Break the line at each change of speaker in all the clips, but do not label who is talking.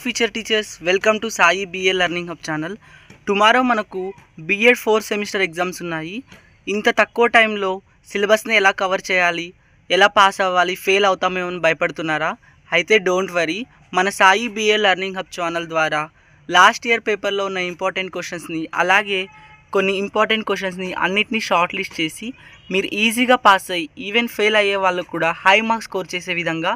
future teachers, welcome to Sai BA Learning Hub channel. Tomorrow మనకు B.Ed 4th semester exams ఉన్నాయి. ఇంత తక్కువ టైంలో సిలబస్ని ఎలా కవర్ చేయాలి, ఎలా పాస్ అవ్వాలి, ఫెయిల్ అవుతామేమో అని భయపడుతున్నారా? అయితే డోంట్ వరీ, మన Sai BA learning hub channel ద్వారా లాస్ట్ ఇయర్ పేపర్లో ఉన్న ఇంపార్టెంట్ క్వశ్చన్స్ని, అలాగే కొన్ని ఇంపార్టెంట్ క్వశ్చన్స్ని అన్నిటినీ షార్ట్ లిస్ట్ చేసి మీరు ఈజీగా పాస్ అయ్యి ఈవెన్ ఫెయిల్ అయ్యే వాళ్ళు కూడా హై మార్క్స్ స్కోర్ చేసే విధంగా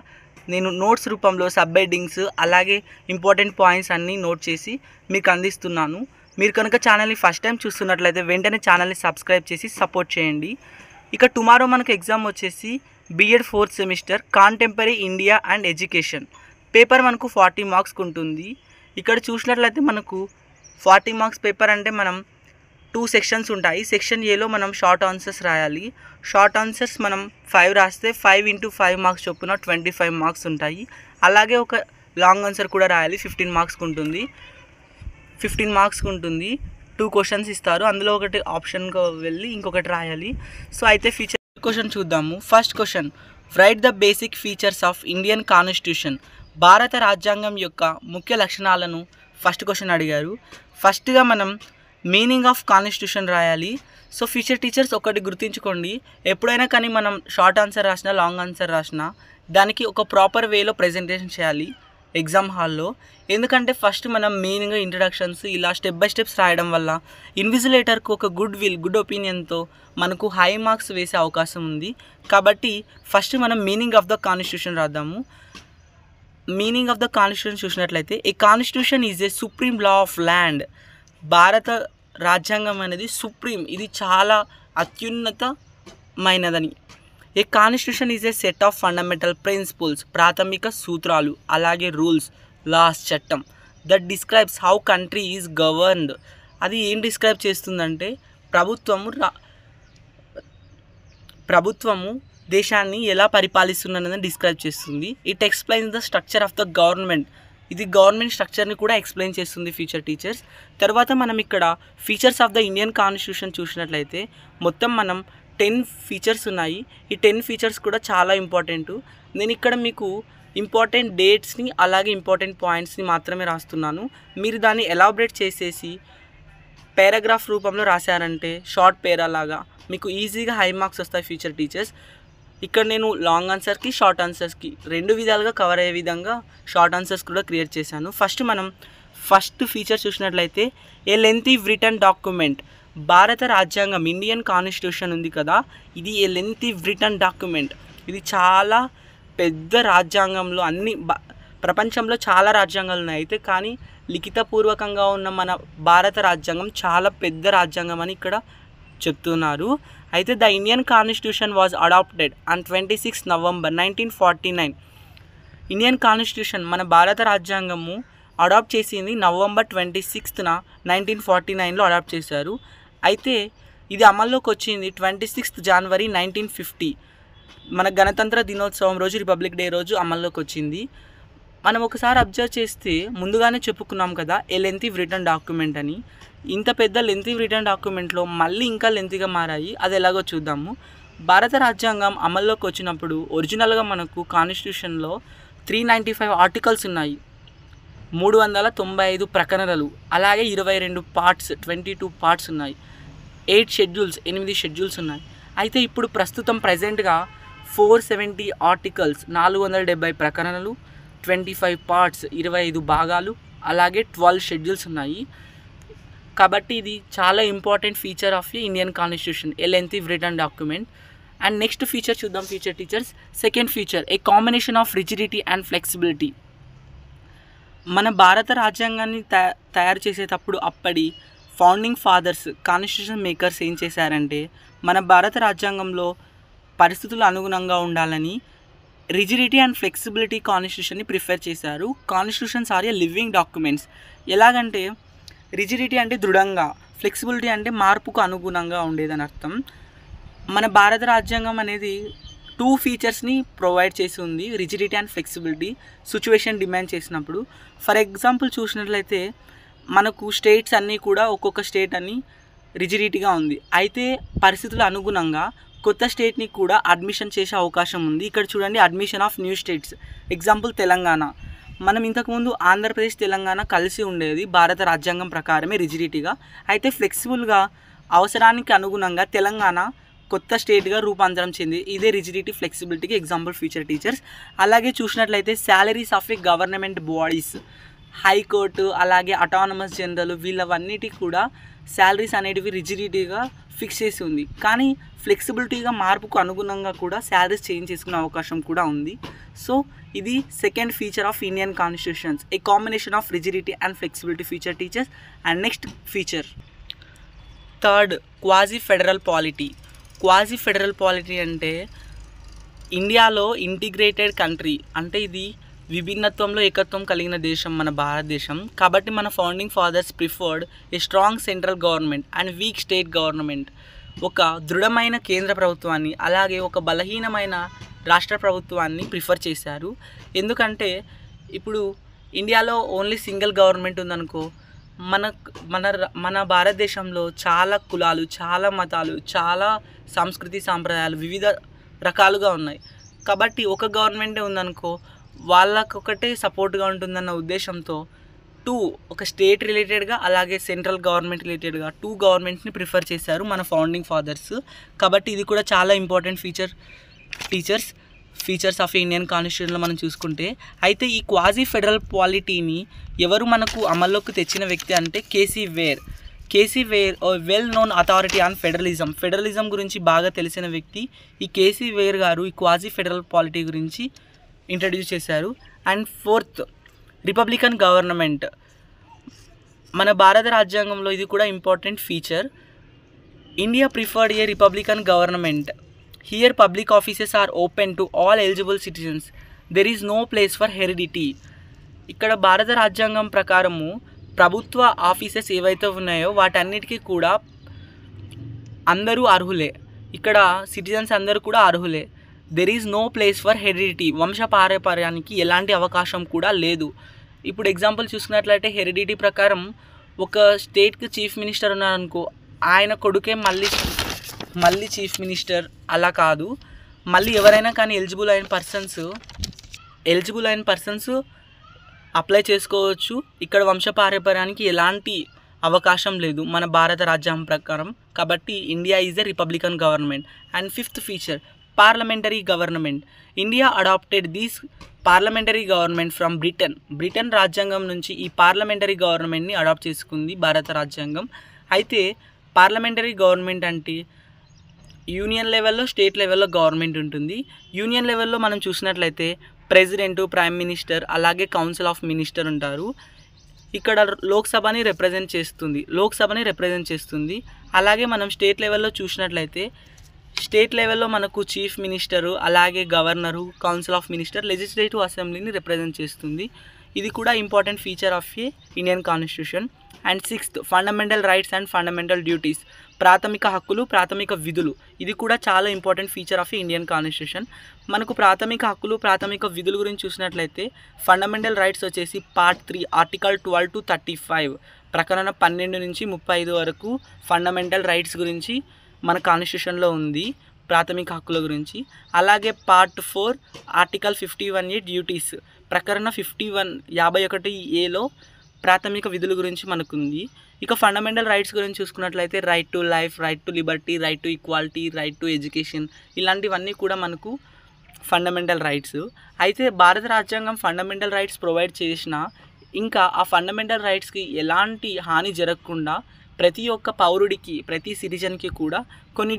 నేను నోట్స్ రూపంలో సబ్ హెడ్డింగ్స్ అలాగే ఇంపార్టెంట్ పాయింట్స్ అన్నీ నోట్ చేసి మీకు అందిస్తున్నాను. మీరు కనుక ఛానల్ని ఫస్ట్ టైం చూస్తున్నట్లయితే వెంటనే ఛానల్ని సబ్స్క్రైబ్ చేసి సపోర్ట్ చేయండి. ఇక టుమారో మనకు ఎగ్జామ్ వచ్చేసి B.Ed 4th semester contemporary India and education paper మనకు 40 మార్క్స్కి ఉంటుంది. ఇక్కడ చూసినట్లయితే మనకు 40 మార్క్స్ పేపర్ అంటే మనం 2 సెక్షన్స్ ఉంటాయి. సెక్షన్ ఏలో మనం షార్ట్ ఆన్సర్స్ రాయాలి. షార్ట్ ఆన్సర్స్ మనం 5 రాస్తే 5 × 5 మార్క్స్ చొప్పున 25 మార్క్స్ ఉంటాయి. అలాగే ఒక లాంగ్ ఆన్సర్ కూడా రాయాలి, 15 మార్క్స్కి ఉంటుంది. 15 మార్క్స్కి ఉంటుంది. 2 క్వశ్చన్స్ ఇస్తారు, అందులో ఒకటి ఆప్షన్గా వెళ్ళి ఇంకొకటి రాయాలి. సో అయితే ఫీచర్ క్వశ్చన్ చూద్దాము. First question, write the basic features of Indian constitution. భారత రాజ్యాంగం యొక్క ముఖ్య లక్షణాలను ఫస్ట్ క్వశ్చన్ అడిగారు. ఫస్ట్గా మనం మీనింగ్ ఆఫ్ కాన్స్టిట్యూషన్ రాయాలి. సో ఫ్యూచర్ టీచర్స్ ఒకటి గుర్తుంచుకోండి, ఎప్పుడైనా కానీ మనం షార్ట్ ఆన్సర్ రాసినా లాంగ్ ఆన్సర్ రాసినా దానికి ఒక ప్రాపర్ వేలో ప్రజెంటేషన్ చేయాలి ఎగ్జామ్ హాల్లో. ఎందుకంటే ఫస్ట్ మనం మీనింగ్, ఇంట్రడక్షన్స్ ఇలా స్టెప్ బై స్టెప్స్ రాయడం వల్ల ఇన్విజిలేటర్కు ఒక గుడ్ ఒపీనియన్తో మనకు హై మార్క్స్ వేసే అవకాశం ఉంది. కాబట్టి ఫస్ట్ మనం మీనింగ్ ఆఫ్ ద కాన్స్టిట్యూషన్ రాద్దాము. మీనింగ్ ఆఫ్ ద కాన్స్టిట్యూషన్ చూసినట్లయితే, a constitution is a supreme law of land. భారత రాజ్యాంగం అనేది సుప్రీం, ఇది చాలా అత్యున్నతమైనదని. A constitution is a set of fundamental principles, ప్రాథమిక సూత్రాలు, అలాగే రూల్స్, లాస్, చట్టం, that describes how country is governed. అది ఏం డిస్క్రైబ్ చేస్తుందంటే ప్రభుత్వము దేశాన్ని ఎలా పరిపాలిస్తున్నదని డిస్క్రైబ్ చేస్తుంది. It explains the structure of the government. ఇది గవర్నమెంట్ స్ట్రక్చర్ని కూడా ఎక్స్ప్లెయిన్ చేస్తుంది ఫ్యూచర్ టీచర్స్. తర్వాత మనం ఇక్కడ features of the Indian constitution చూసినట్లయితే మొత్తం మనం 10 ఫీచర్స్ ఉన్నాయి. ఈ 10 ఫీచర్స్ కూడా చాలా ఇంపార్టెంట్. నేను ఇక్కడ మీకు ఇంపార్టెంట్ డేట్స్ని అలాగే ఇంపార్టెంట్ పాయింట్స్ని మాత్రమే రాస్తున్నాను. మీరు దాన్ని ఎలాబరేట్ చేసేసి పారాగ్రాఫ్ రూపంలో రాశారంటే షార్ట్ పేరా లాగా మీకు ఈజీగా హై మార్క్స్ వస్తాయి ఫ్యూచర్ టీచర్స్. ఇక్కడ నేను లాంగ్ ఆన్సర్కి షార్ట్ ఆన్సర్స్కి 2 విధాలుగా కవర్ అయ్యే విధంగా షార్ట్ ఆన్సర్స్ కూడా క్రియేట్ చేశాను. ఫస్ట్ ఫీచర్ చూసినట్లయితే, ఏ లెంతీ రిటన్ డాక్యుమెంట్. భారత రాజ్యాంగం, ఇండియన్ కాన్స్టిట్యూషన్ ఉంది కదా, ఇది ఏ లెంతీ రిటన్ డాక్యుమెంట్. ఇది చాలా పెద్ద రాజ్యాంగంలో ప్రపంచంలో చాలా రాజ్యాంగాలు ఉన్నాయి, అయితే కానీ లిఖితపూర్వకంగా ఉన్న మన భారత రాజ్యాంగం చాలా పెద్ద రాజ్యాంగం అని ఇక్కడ చెప్తున్నారు. అయితే the Indian constitution was adopted on 26 November 1949. Indian constitution, మన భారత రాజ్యాంగము అడాప్ట్ చేసింది నవంబర్ 26న 1949లో అడాప్ట్ చేశారు. అయితే ఇది అమల్లోకి వచ్చింది 26 జనవరి 1950. మన గణతంత్ర దినోత్సవం రోజు, రిపబ్లిక్ డే రోజు అమల్లోకి వచ్చింది. మనం ఒకసారి అబ్జర్వ్ చేస్తే ముందుగానే చెప్పుకున్నాం కదా ఏ లెంతీ రిటన్ డాక్యుమెంట్ అని. ఇంత పెద్ద లెంతీ రిటన్ డాక్యుమెంట్లో మళ్ళీ ఇంకా లెంతీగా మారాయి. అది ఎలాగో చూద్దాము. భారత రాజ్యాంగం అమల్లోకి వచ్చినప్పుడు ఒరిజినల్గా మనకు కాన్స్టిట్యూషన్లో 395 ఆర్టికల్స్ ఉన్నాయి, 395 ప్రకరణలు, అలాగే 22 పార్ట్స్ 22 పార్ట్స్ ఉన్నాయి, 8 షెడ్యూల్స్ ఉన్నాయి. అయితే ఇప్పుడు ప్రస్తుతం ప్రజెంట్గా 470 ఆర్టికల్స్, 470 ప్రకరణలు, 25 పార్ట్స్ 25 భాగాలు, అలాగే 12 షెడ్యూల్స్ ఉన్నాయి. కాబట్టి ఇది చాలా important feature of Indian constitution, a lengthy written document. And next feature చూద్దాం future teachers. Second feature, a combination of rigidity and flexibility. మన భారత రాజ్యాంగాన్ని తయారు చేసేటప్పుడు అప్పటి ఫౌండింగ్ ఫాదర్స్, కాన్స్టిట్యూషన్ మేకర్స్ ఏం చేశారంటే, మన భారత రాజ్యాంగంలో పరిస్థితులు అనుగుణంగా ఉండాలని రిజిడిటీ అండ్ ఫ్లెక్సిబిలిటీ కాన్స్టిట్యూషన్ని ప్రిఫర్ చేశారు. Constitutions are a living documents. ఎలాగంటే రిజిడిటీ అంటే దృఢంగా, ఫ్లెక్సిబిలిటీ అంటే మార్పుకు అనుగుణంగా ఉండేదని అర్థం. మన భారత రాజ్యాంగం అనేది 2 ఫీచర్స్ని ప్రొవైడ్ చేసి ఉంది, rigidity and flexibility, situation demand చేసినప్పుడు. ఫర్ ఎగ్జాంపుల్ చూసినట్లయితే మనకు స్టేట్స్ అన్నీ కూడా ఒక్కొక్క స్టేట్ అని రిజిడిటీగా ఉంది, అయితే పరిస్థితుల అనుగుణంగా కొత్త స్టేట్ని కూడా అడ్మిషన్ చేసే అవకాశం ఉంది. ఇక్కడ చూడండి, admission of new states. Example Telangana. మనం ఇంతకుముందు ఆంధ్రప్రదేశ్ తెలంగాణ కలిసి ఉండేది భారత రాజ్యాంగం ప్రకారమే రిజిడిటీగా. అయితే ఫ్లెక్సిబుల్గా అవసరానికి అనుగుణంగా తెలంగాణ కొత్త స్టేట్గా రూపాంతరం చెంది ఇదే రిజిడిటీ ఫ్లెక్సిబిలిటీకి ఎగ్జాంపుల్ ఫ్యూచర్ టీచర్స్. అలాగే చూసినట్లయితే salaries of A government bodies, high court అలాగే అటానమస్ జనరల్ వీళ్ళవన్నిటికి కూడా శాలరీస్ అనేటివి రిజిడిటీగా ఫిక్స్ చేసి ఉంది. కానీ ఫ్లెక్సిబిలిటీగా మార్పుకు అనుగుణంగా కూడా శాలరీస్ చేంజ్ చేసుకునే అవకాశం కూడా ఉంది. సో ఇది second feature of Indian constitutions, A combination of rigidity and flexibility feature teachers. And next feature third, quasi federal polity. Quasi federal polity అంటే ఇండియాలో ఇంటిగ్రేటెడ్ కంట్రీ, అంటే ఇది విభిన్నత్వంలో ఏకత్వం కలిగిన దేశం మన భారతదేశం. కాబట్టి మన founding fathers preferred a strong central government and weak state government. ఒక దృఢమైన కేంద్ర ప్రభుత్వాన్ని అలాగే ఒక బలహీనమైన రాష్ట్ర ప్రభుత్వాన్ని ప్రిఫర్ చేశారు. ఎందుకంటే ఇప్పుడు ఇండియాలో ఓన్లీ సింగిల్ గవర్నమెంట్ ఉందనుకో, మన భారతదేశంలో చాలా కులాలు, చాలా మతాలు, చాలా సంస్కృతి సాంప్రదాయాలు వివిధ రకాలుగా ఉన్నాయి. కాబట్టి ఒక గవర్నమెంటే ఉందనుకో వాళ్ళకొకటే సపోర్ట్గా ఉంటుందన్న ఉద్దేశంతో ఒక స్టేట్ రిలేటెడ్గా అలాగే సెంట్రల్ గవర్నమెంట్ రిలేటెడ్గా 2 గవర్నమెంట్స్ని ప్రిఫర్ చేశారు మన ఫౌండింగ్ ఫాదర్స్. కాబట్టి ఇది కూడా చాలా ఇంపార్టెంట్ ఫీచర్స్ ఆఫ్ ఇండియన్ కాన్స్టిట్యూషన్లో మనం చూసుకుంటే. అయితే ఈ క్వాజీ ఫెడరల్ పాలిటీని ఎవరు మనకు అమల్లోకి తెచ్చిన వ్యక్తి అంటే K C Wheare, well known authority on federalism గురించి బాగా తెలిసిన వ్యక్తి ఈ కేసీ వేర్ గారు ఈ క్వాజీ ఫెడరల్ పాలిటీ గురించి ఇంట్రడ్యూస్ చేశారు. And fourth, republican government. మన భారత రాజ్యాంగంలో ఇది కూడా important feature. India preferred a republican government. Here public offices are open to all eligible citizens. There is no place for heredity. ఇక్కడ భారత రాజ్యాంగం ప్రకారము ప్రభుత్వ ఆఫీసెస్ ఏవైతే ఉన్నాయో వాటన్నిటికీ కూడా అందరూ అర్హులే. ఇక్కడ సిటిజన్స్ అందరూ కూడా అర్హులే. There is no place for heredity. వంశపారంపర్యానికి ఎలాంటి అవకాశం కూడా లేదు. ఇప్పుడు ఎగ్జాంపుల్ చూసుకున్నట్లయితే హెరిడిటీ ప్రకారం ఒక స్టేట్కి చీఫ్ మినిస్టర్ ఉన్నారనుకో, ఆయన కొడుకే మళ్ళీ చీఫ్ మినిస్టర్ అలా కాదు. మళ్ళీ ఎవరైనా కానీ ఎలిజిబుల్ అయిన పర్సన్స్ అప్లై చేసుకోవచ్చు. ఇక్కడ వంశపారంపర్యానికి ఎలాంటి అవకాశం లేదు మన భారత రాజ్యాంగం ప్రకారం. కాబట్టి India is a republican government. And fifth feature, parliamentary government. India adopted these parliamentary government from Britain రాజ్యాంగం నుంచి ఈ పార్లమెంటరీ గవర్నమెంట్ని అడాప్ట్ చేసుకుంది భారత రాజ్యాంగం. అయితే పార్లమెంటరీ గవర్నమెంట్ అంటే యూనియన్ లెవెల్లో, స్టేట్ లెవెల్లో గవర్నమెంట్ ఉంటుంది. యూనియన్ లెవెల్లో మనం చూసినట్లయితే ప్రెసిడెంట్, ప్రైమ్ మినిస్టర్ అలాగే కౌన్సిల్ ఆఫ్ మినిస్టర్ ఉంటారు. ఇక్కడ లోక్సభని రిప్రజెంట్ చేస్తుంది. అలాగే మనం స్టేట్ లెవెల్లో చూసినట్లయితే స్టేట్ లెవెల్లో మనకు చీఫ్ మినిస్టరు అలాగే governor, council of minister, legislative అసెంబ్లీని రిప్రజెంట్ చేస్తుంది. ఇది కూడా important feature of A Indian constitution. And sixth, fundamental rights and fundamental duties. ప్రాథమిక హక్కులు, ప్రాథమిక విధులు. ఇది కూడా చాలా important feature of Indian constitution. మనకు ప్రాథమిక హక్కులు, ప్రాథమిక విధుల గురించి చూసినట్లయితే ఫండమెంటల్ రైట్స్ వచ్చేసి పార్ట్ 3 ఆర్టికల్ 12 to 35 ప్రకరణ 12 నుంచి 35 వరకు ఫండమెంటల్ రైట్స్ గురించి మన కాన్స్టిట్యూషన్లో ఉంది, ప్రాథమిక హక్కుల గురించి. అలాగే part 4 article 51A duties ప్రకరణ 51A ప్రాథమిక విధుల గురించి మనకుంది. ఇక ఫండమెంటల్ రైట్స్ గురించి చూసుకున్నట్లయితే right to life, right to Liberty, right to equality, right to education, ఇలాంటివన్నీ కూడా మనకు ఫండమెంటల్ రైట్స్. అయితే భారత రాజ్యాంగం ఫండమెంటల్ రైట్స్ ప్రొవైడ్ చేసినా ఇంకా ఆ ఫండమెంటల్ రైట్స్కి ఎలాంటి హాని జరగకుండా ప్రతి ఒక్క పౌరుడికి, ప్రతి సిటిజన్కి కూడా కొన్ని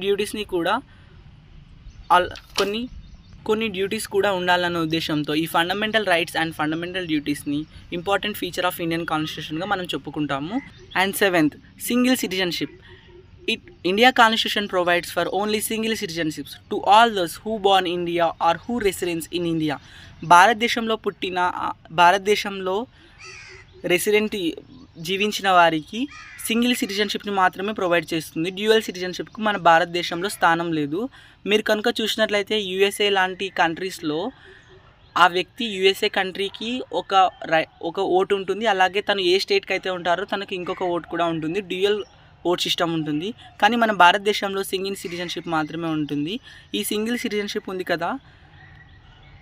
డ్యూటీస్ కూడా ఉండాలన్న ఉద్దేశంతో ఈ ఫండమెంటల్ రైట్స్ అండ్ ఫండమెంటల్ డ్యూటీస్ని ఇంపార్టెంట్ ఫీచర్ ఆఫ్ ఇండియన్ కాన్స్టిట్యూషన్గా మనం చెప్పుకుంటాము. And seventh, single citizenship. India Constitution provides for only single citizenships to all those who born in India or who residents in India. భారతదేశంలో resident జీవించిన వారికి single సిటిజన్షిప్ని మాత్రమే provide చేస్తుంది. Dual సిటిజన్షిప్కు మన భారతదేశంలో స్థానం లేదు. మీరు కనుక చూసినట్లయితే యూఎస్ఏ లాంటి కంట్రీస్లో ఆ వ్యక్తి యూఎస్ఏ కంట్రీకి ఒక ఓటు ఉంటుంది. అలాగే తను ఏ స్టేట్కి అయితే ఉంటారో తనకు ఇంకొక ఓటు కూడా ఉంటుంది. డ్యూయల్ ఓట్ సిస్టమ్ ఉంటుంది. కానీ మన భారతదేశంలో సింగిల్ సిటిజన్షిప్ మాత్రమే ఉంటుంది. ఈ సింగిల్ సిటిజన్షిప్ ఉంది కదా,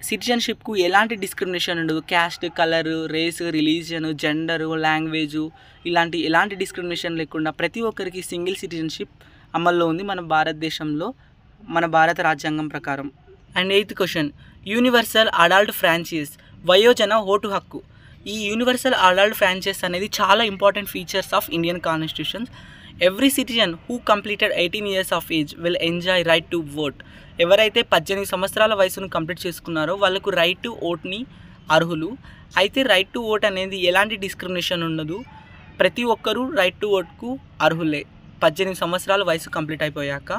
సిటిజన్షిప్కు ఎలాంటి డిస్క్రిమినేషన్ ఉండదు. Caste, colour, race, religion, gender, language ఎలాంటి డిస్క్రిమినేషన్ లేకుండా ప్రతి ఒక్కరికి సింగిల్ సిటిజన్షిప్ అమల్లో ఉంది మన భారతదేశంలో, మన భారత రాజ్యాంగం ప్రకారం. And 8th question, universal adult franchise వయోజన ఓటు హక్కు. ఈ యూనివర్సల్ అడల్ట్ ఫ్రాంచైజ్ అనేది చాలా important features of Indian constitutions. Every citizen who completed 18 years of age will enjoy right to vote. ఎవరైతే 18 సంవత్సరాల వయసును కంప్లీట్ చేసుకున్నారో వాళ్ళకు రైట్ టు ఓట్ని అర్హులు. అయితే రైట్ టు ఓట్ అనేది ఎలాంటి డిస్క్రిమినేషన్ ఉండదు, ప్రతి ఒక్కరూ రైట్ టు ఓట్కు అర్హులే 18 సంవత్సరాల వయసు కంప్లీట్ అయిపోయాక.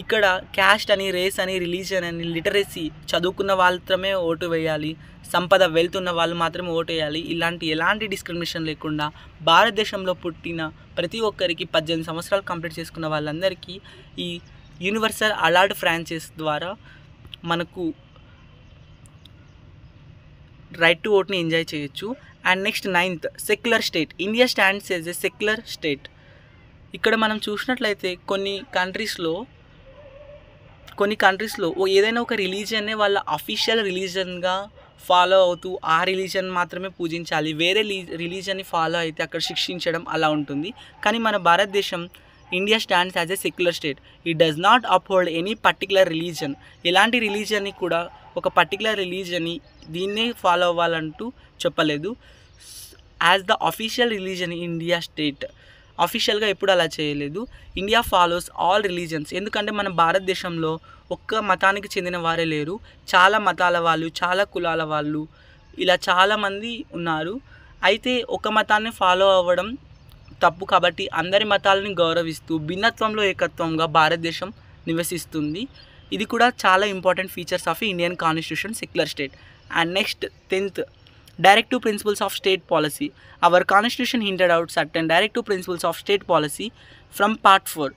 ఇక్కడ క్యాస్ట్ అని, రేస్ అని, రిలీజియన్ అని, లిటరసీ చదువుకున్న మాత్రమే ఓటు వేయాలి, సంపద వెళ్తున్న వాళ్ళు మాత్రమే ఓటు వేయాలి, ఎలాంటి డిస్క్రిమినేషన్ లేకుండా భారతదేశంలో పుట్టిన ప్రతి ఒక్కరికి 18 సంవత్సరాలు కంప్లీట్ చేసుకున్న వాళ్ళందరికీ ఈ యూనివర్సల్ అడల్ట్ ఫ్రాంచైజ్ ద్వారా మనకు రైట్ టు ఓట్ని ఎంజాయ్ చేయొచ్చు. And next 9th, secular state. India stands as a secular state. ఇక్కడ మనం చూసినట్లయితే కొన్ని కంట్రీస్లో ఏదైనా ఒక రిలీజియన్నే వాళ్ళ అఫీషియల్ రిలీజన్గా ఫాలో అవుతూ ఆ రిలీజన్ మాత్రమే పూజించాలి, వేరే రిలీజన్ని ఫాలో అయితే అక్కడ శిక్షించడం అలా ఉంటుంది. కానీ మన భారతదేశం India stands as a secular state. It does not uphold any particular religion. ఎలాంటి రిలీజన్ని కూడా ఒక పర్టికులర్ రిలీజన్ని దీన్నే ఫాలో అవ్వాలంటూ చెప్పలేదు. As the official religion India state అఫీషియల్గా ఎప్పుడు అలా చేయలేదు. India follows all religions. ఎందుకంటే మన భారతదేశంలో ఒక్క మతానికి చెందిన వారే లేరు, చాలా మతాల వాళ్ళు, చాలా కులాల వాళ్ళు, ఇలా చాలామంది ఉన్నారు. అయితే ఒక మతాన్ని ఫాలో అవ్వడం తప్పు కాబట్టి అందరి మతాలని గౌరవిస్తూ భిన్నత్వంలో ఏకత్వంగా భారతదేశం నివసిస్తుంది. ఇది కూడా చాలా important features of Indian constitution, secular state. And next 10th, directive principles of state policy. Our constitution hinted out certain directive principles of state policy from part 4.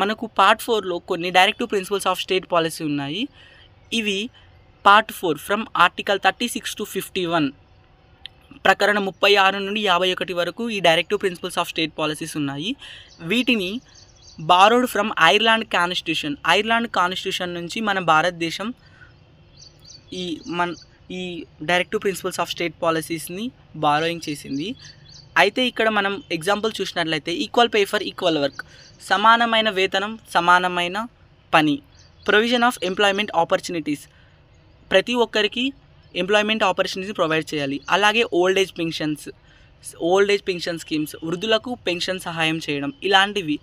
మనకు పార్ట్ 4లో కొన్ని directive principles of state policy ఉన్నాయి. ఇవి part 4 from article 36 to 51, ప్రకరణ 36 నుండి 51 వరకు ఈ directive principles of state policies ఉన్నాయి. వీటిని బారోడ్ ఫ్రమ్ ఐర్లాండ్ కాన్స్టిట్యూషన్ నుంచి మన భారతదేశం ఈ డైరెక్టివ్ ప్రిన్సిపల్స్ ఆఫ్ స్టేట్ పాలసీస్ని బారోయింగ్ చేసింది. అయితే ఇక్కడ మనం ఎగ్జాంపుల్ చూసినట్లయితే equal pay for equal work, సమానమైన వేతనం సమానమైన పని. ప్రొవిజన్ ఆఫ్ ఎంప్లాయ్మెంట్ ఆపర్చునిటీస్, ప్రతి ఒక్కరికి ఎంప్లాయ్మెంట్ ఆపర్చునిటీస్ ప్రొవైడ్ చేయాలి. అలాగే ఓల్డ్ ఏజ్ పెన్షన్ స్కీమ్స్, వృద్ధులకు పెన్షన్ సహాయం చేయడం, ఇలాంటివి.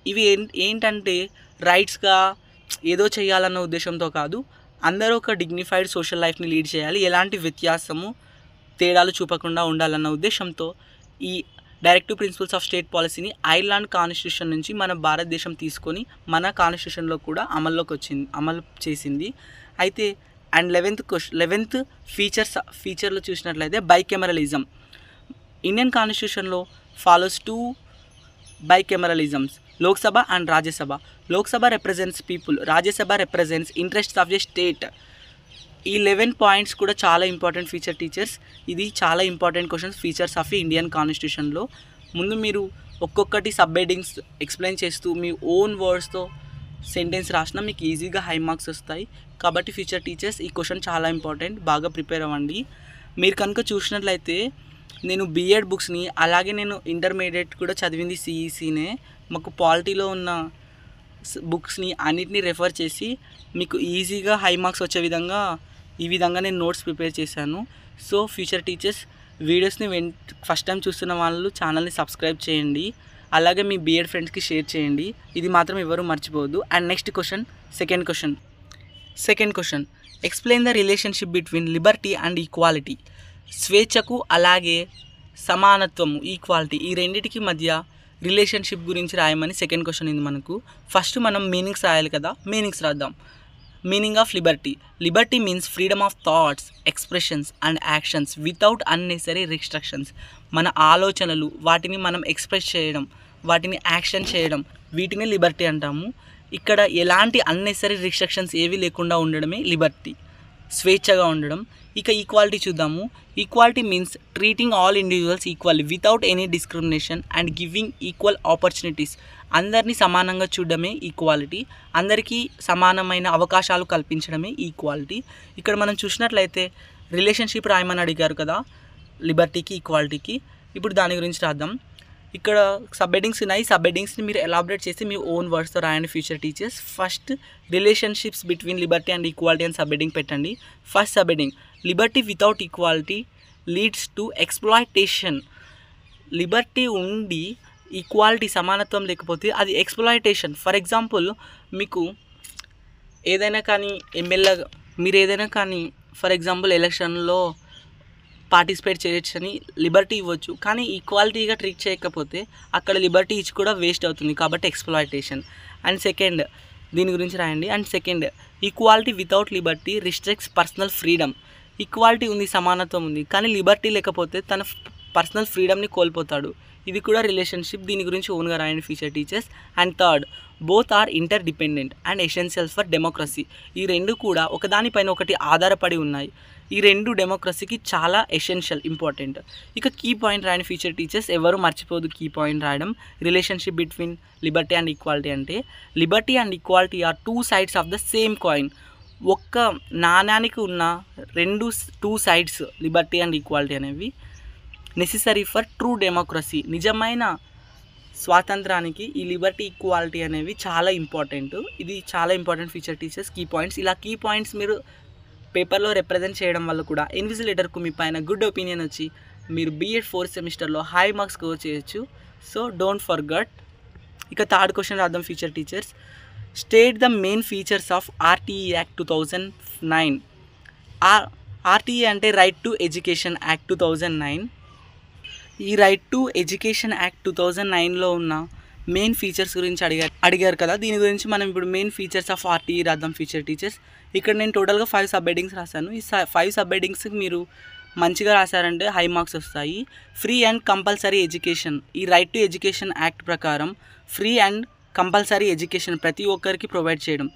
ఇవి ఏంటంటే రైట్స్గా ఏదో చేయాలన్న ఉద్దేశంతో కాదు, అందరూ ఒక డిగ్నిఫైడ్ సోషల్ లైఫ్ని లీడ్ చేయాలి, ఎలాంటి తేడాలు చూపకుండా ఉండాలన్న ఉద్దేశంతో ఈ డైరెక్టివ్ ప్రిన్సిపల్స్ ఆఫ్ స్టేట్ పాలసీని ఐర్లాండ్ కాన్స్టిట్యూషన్ నుంచి మన భారతదేశం తీసుకొని మన కాన్స్టిట్యూషన్లో కూడా అమలు చేసింది. అయితే అండ్ 11th ఫీచర్లో చూసినట్లయితే బైకెమరలిజం. ఇండియన్ కాన్స్టిట్యూషన్లో follows 2 bicameralisms, Lok Sabha and Rajya Sabha. Lok Sabha represents people, Rajya Sabha represents interests of the state. ఈ 11 పాయింట్స్ కూడా చాలా ఇంపార్టెంట్ ఫీచర్ టీచర్స్. ఇది చాలా important questions features of Indian కాన్స్టిట్యూషన్లో. ముందు మీరు ఒక్కొక్కటి సబ్ హెడ్డింగ్స్ ఎక్స్ప్లెయిన్ చేస్తూ మీ ఓన్ వర్డ్స్తో సెంటెన్స్ రాసినా మీకు ఈజీగా హై మార్క్స్ వస్తాయి. కాబట్టి ఫీచర్ టీచర్స్ ఈ క్వశ్చన్ చాలా ఇంపార్టెంట్, బాగా ప్రిపేర్ అవ్వండి. మీరు కనుక చూసినట్లయితే నేను బీఎడ్ బుక్స్ని, అలాగే నేను ఇంటర్మీడియట్ కూడా చదివింది సిఈసీనే, మాకు పాలిటీలో ఉన్న బుక్స్ని అన్నిటినీ రెఫర్ చేసి మీకు ఈజీగా హై మార్క్స్ వచ్చే విధంగా నేను నోట్స్ ప్రిపేర్ చేశాను. సో ఫ్యూచర్ టీచర్స్ వీడియోస్ని ఫస్ట్ టైం చూస్తున్న వాళ్ళు ఛానల్ని సబ్స్క్రైబ్ చేయండి, అలాగే మీ బీఎడ్ ఫ్రెండ్స్కి షేర్ చేయండి. ఇది మాత్రం ఎవరు మర్చిపోవద్దు. And next question, second question, explain the relationship between liberty and equality. స్వేచ్ఛకు అలాగే సమానత్వము, ఈక్వాలిటీ, ఈ రెండింటికి మధ్య రిలేషన్షిప్ గురించి రాయమని సెకండ్ క్వశ్చన్ ఇది మనకు. ఫస్ట్ మనం మీనింగ్స్ రాయాలి కదా, మీనింగ్స్ రాద్దాం. Meaning of Liberty means freedom of thoughts, expressions and actions without unnecessary restrictions. మన ఆలోచనలు వాటిని మనం ఎక్స్ప్రెస్ చేయడం, వాటిని యాక్షన్ చేయడం, వీటిని లిబర్టీ అంటాము. ఇక్కడ ఎలాంటి అన్నెసరీ రిస్ట్రిక్షన్స్ ఏవి లేకుండా ఉండడమే లిబర్టీ, స్వేచ్ఛగా ఉండడం. ఇక ఈక్వాలిటీ చూద్దాము. Equality means treating all individuals equally without any discrimination and giving equal opportunities. అందరినీ సమానంగా చూడడమే ఈక్వాలిటీ, అందరికీ సమానమైన అవకాశాలు కల్పించడమే ఈక్వాలిటీ. ఇక్కడ మనం చూసినట్లయితే రిలేషన్షిప్ రాయమని అడిగారు కదా లిబర్టీకి ఈక్వాలిటీకి. ఇప్పుడు దాని గురించి రాద్దాం. ఇక్కడ సబ్ హెడ్డింగ్స్ ఉన్నాయి. సబ్ హెడ్డింగ్స్ని మీరు ఎలాబరేట్ చేసి మీ ఓన్ వర్డ్స్తో రాయండి future teachers. First relationships between liberty and equality అని సబ్ హెడ్డింగ్ పెట్టండి. First sub heading Liberty without equality leads to exploitation. Liberty ఉండి ఈక్వాలిటీ సమానత్వం లేకపోతే అది ఎక్స్ప్లాయిటేషన్. ఫర్ ఎగ్జాంపుల్ మీకు ఏదైనా కానీ ఎమ్మెల్యే మీరు ఏదైనా కానీ ఫర్ ఎగ్జాంపుల్ ఎలక్షన్లో పార్టిసిపేట్ చేయొచ్చని లిబర్టీ ఇవ్వచ్చు, కానీ ఈక్వాలిటీగా ట్రీట్ చేయకపోతే అక్కడ లిబర్టీ ఇచ్చి కూడా వేస్ట్ అవుతుంది, కాబట్టి ఎక్స్ప్లాయిటేషన్. అండ్ సెకండ్ దీని గురించి రాయండి. And second equality without Liberty restricts personal freedom. Equality ఉంది, సమానత్వం ఉంది, కానీ లిబర్టీ లేకపోతే తన పర్సనల్ ఫ్రీడమ్ని కోల్పోతాడు. ఇది కూడా రిలేషన్షిప్, దీని గురించి ఓన్గా రాయండి future teachers. And third both are inter dependent and essential for democracy. ఈ రెండు కూడా ఒకదానిపైన ఒకటి ఆధారపడి ఉన్నాయి. ఈ రెండు డెమోక్రసీకి చాలా ఎసెన్షియల్, ఇంపార్టెంట్. ఇక కీ పాయింట్ రాయండి ఫ్యూచర్ టీచర్స్, ఎవరు మర్చిపోదు కీ పాయింట్ రాయడం. Relationship between liberty and equality అంటే liberty and equality are two sides of the same coin. ఒక్క నాణ్యానికి ఉన్న two sides liberty and equality అనేవి నెసెసరీ ఫర్ ట్రూ డెమోక్రసీ. నిజమైన స్వాతంత్రానికి ఈ లిబర్టీ ఈక్వాలిటీ అనేవి చాలా ఇంపార్టెంట్. ఇది చాలా important feature teachers. Key points, ఇలా కీ పాయింట్స్ మీరు పేపర్లో రిప్రజెంట్ చేయడం వల్ల కూడా ఇన్విజిలేటర్కు మీ పైన గుడ్ ఒపీనియన్ వచ్చి మీరు బీఎడ్ 4th సెమిస్టర్లో హై మార్క్స్ స్కోర్ చేయొచ్చు. So don't forget. ఇక థర్డ్ క్వశ్చన్ రాద్దాం future teachers. State the main features of RTE act 2009. RTE అంటే రైట్ టు ఎడ్యుకేషన్ యాక్ట్ 2009. ఈ రైట్ టు ఎడ్యుకేషన్ యాక్ట్ 2009లో ఉన్న మెయిన్ ఫీచర్స్ గురించి అడిగారు కదా. దీని గురించి మనం ఇప్పుడు మెయిన్ ఫీచర్స్ ఆఫ్ ఆర్టీఈ రాద్దాం ఫ్యూచర్ టీచర్స్. ఇక్కడ నేను టోటల్గా 5 సబ్ హెడ్డింగ్స్ రాశాను. ఈ 5 సబ్ హెడ్డింగ్స్కి మీరు మంచిగా రాశారంటే హై మార్క్స్ వస్తాయి. Free and compulsory education. ఈ రైట్ టు ఎడ్యుకేషన్ యాక్ట్ ప్రకారం ఫ్రీ అండ్ కంపల్సరీ ఎడ్యుకేషన్ ప్రతి ఒక్కరికి ప్రొవైడ్ చేయడం.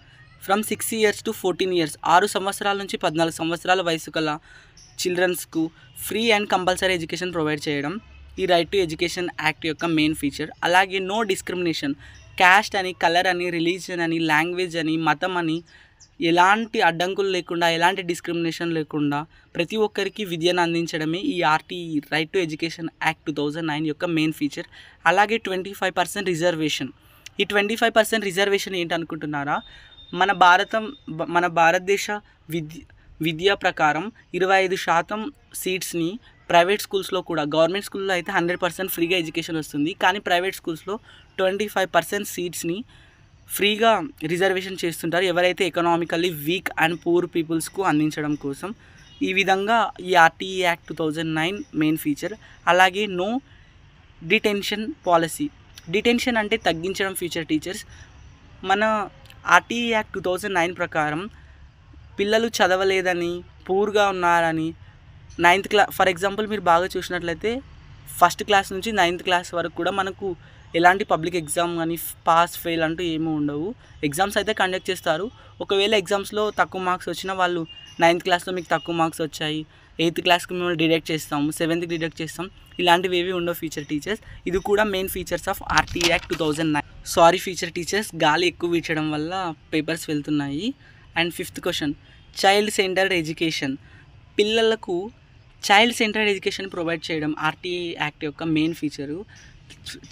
ఫ్రమ్ 6 years to 14 years, 6 సంవత్సరాల నుంచి 14 సంవత్సరాల వయసు గల చిల్డ్రన్స్కు free and compulsory education provide చేయడం ఈ రైట్ టు ఎడ్యుకేషన్ యాక్ట్ యొక్క మెయిన్ ఫీచర్. అలాగే నో డిస్క్రిమినేషన్. క్యాస్ట్ అని, కలర్ అని, రిలీజియన్ అని, లాంగ్వేజ్ అని, మతం అని ఎలాంటి అడ్డంకులు లేకుండా, ఎలాంటి డిస్క్రిమినేషన్ లేకుండా ప్రతి ఒక్కరికి విద్యను అందించడమే ఈ RTE right to education act 2009 యొక్క మెయిన్ ఫీచర్. అలాగే 25% రిజర్వేషన్. ఈ 25% రిజర్వేషన్ ఏంటనుకుంటున్నారా? మన భారతదేశ విద్య ప్రకారం 25% సీట్స్ని ప్రైవేట్ స్కూల్స్లో కూడా, గవర్నమెంట్ స్కూల్లో అయితే 100% ఫ్రీగా ఎడ్యుకేషన్ వస్తుంది, కానీ ప్రైవేట్ స్కూల్స్లో 25% సీట్స్ని ఫ్రీగా రిజర్వేషన్ చేస్తుంటారు ఎవరైతే ఎకనామికల్లీ వీక్ అండ్ పూర్ పీపుల్స్కు అందించడం కోసం. ఈ విధంగా ఈ ఆర్టీఈ యాక్ట్ 2009 మెయిన్ ఫీచర్. అలాగే నో డిటెన్షన్ పాలసీ. డిటెన్షన్ అంటే తగ్గించడం ఫ్యూచర్ టీచర్స్. మన ఆర్టీఈ యాక్ట్ 2009 ప్రకారం పిల్లలు చదవలేదని, పూర్గా ఉన్నారని 9th క్లాస్ ఫర్ ఎగ్జాంపుల్ మీరు బాగా చూసినట్లయితే 1st క్లాస్ నుంచి 9th క్లాస్ వరకు కూడా మనకు ఎలాంటి పబ్లిక్ ఎగ్జామ్ కానీ పాస్ ఫెయిల్ అంటూ ఏమీ ఉండవు. ఎగ్జామ్స్ అయితే కండక్ట్ చేస్తారు. ఒకవేళ ఎగ్జామ్స్లో తక్కువ మార్క్స్ వచ్చినా వాళ్ళు 9th క్లాస్లో మీకు తక్కువ మార్క్స్ వచ్చాయి, 8th క్లాస్కి మేము డిడక్ట్ చేస్తాము, 7th డిడక్ట్ చేస్తాం, ఇలాంటివి ఏవి ఉండవు ఫీచర్ టీచర్స్. ఇది కూడా main features of RTE act 2009. Sorry feature teachers, గాలి ఎక్కువ వీచడం వల్ల పేపర్స్ వెళ్తున్నాయి. And 5th question, child centred education. పిల్లలకు చైల్డ్ సెంటర్డ్ ఎడ్యుకేషన్ ప్రొవైడ్ చేయడం ఆర్టీఈ యాక్ట్ యొక్క మెయిన్ ఫీచరు.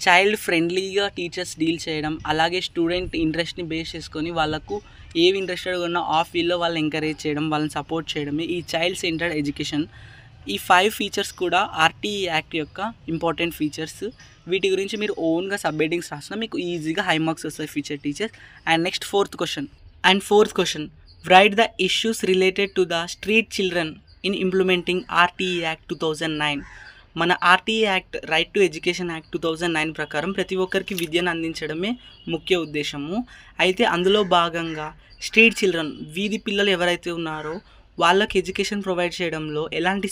చైల్డ్ ఫ్రెండ్లీగా టీచర్స్ డీల్ చేయడం, అలాగే స్టూడెంట్ ఇంట్రెస్ట్ని బేస్ చేసుకొని వాళ్ళకు ఏవి ఇంట్రెస్టెడ్గా ఉన్నా ఆ ఫీల్డ్లో వాళ్ళని ఎంకరేజ్ చేయడం, వాళ్ళని సపోర్ట్ చేయడమే ఈ చైల్డ్ సెంటర్డ్ ఎడ్యుకేషన్. ఈ 5 ఫీచర్స్ కూడా ఆర్టీఈ యాక్ట్ యొక్క ఇంపార్టెంట్ ఫీచర్స్. వీటి గురించి మీరు ఓన్గా సబ్ హెడ్డింగ్స్ రాసినా మీకు ఈజీగా హై మార్క్స్ వస్తాయి feature teachers. And next 4th question, write the issues related to the street children in implementing RTE act 2009. మన RTE act right to education act 2009 ప్రకారం ప్రతి ఒక్కరికి విద్యను అందించడమే ముఖ్య ఉద్దేశము. అయితే అందులో భాగంగా స్ట్రీట్ చిల్డ్రన్, వీధి పిల్లలు ఎవరైతే ఉన్నారో వాళ్ళకి ఎడ్యుకేషన్ ప్రొవైడ్ చేయడంలో ఎలాంటి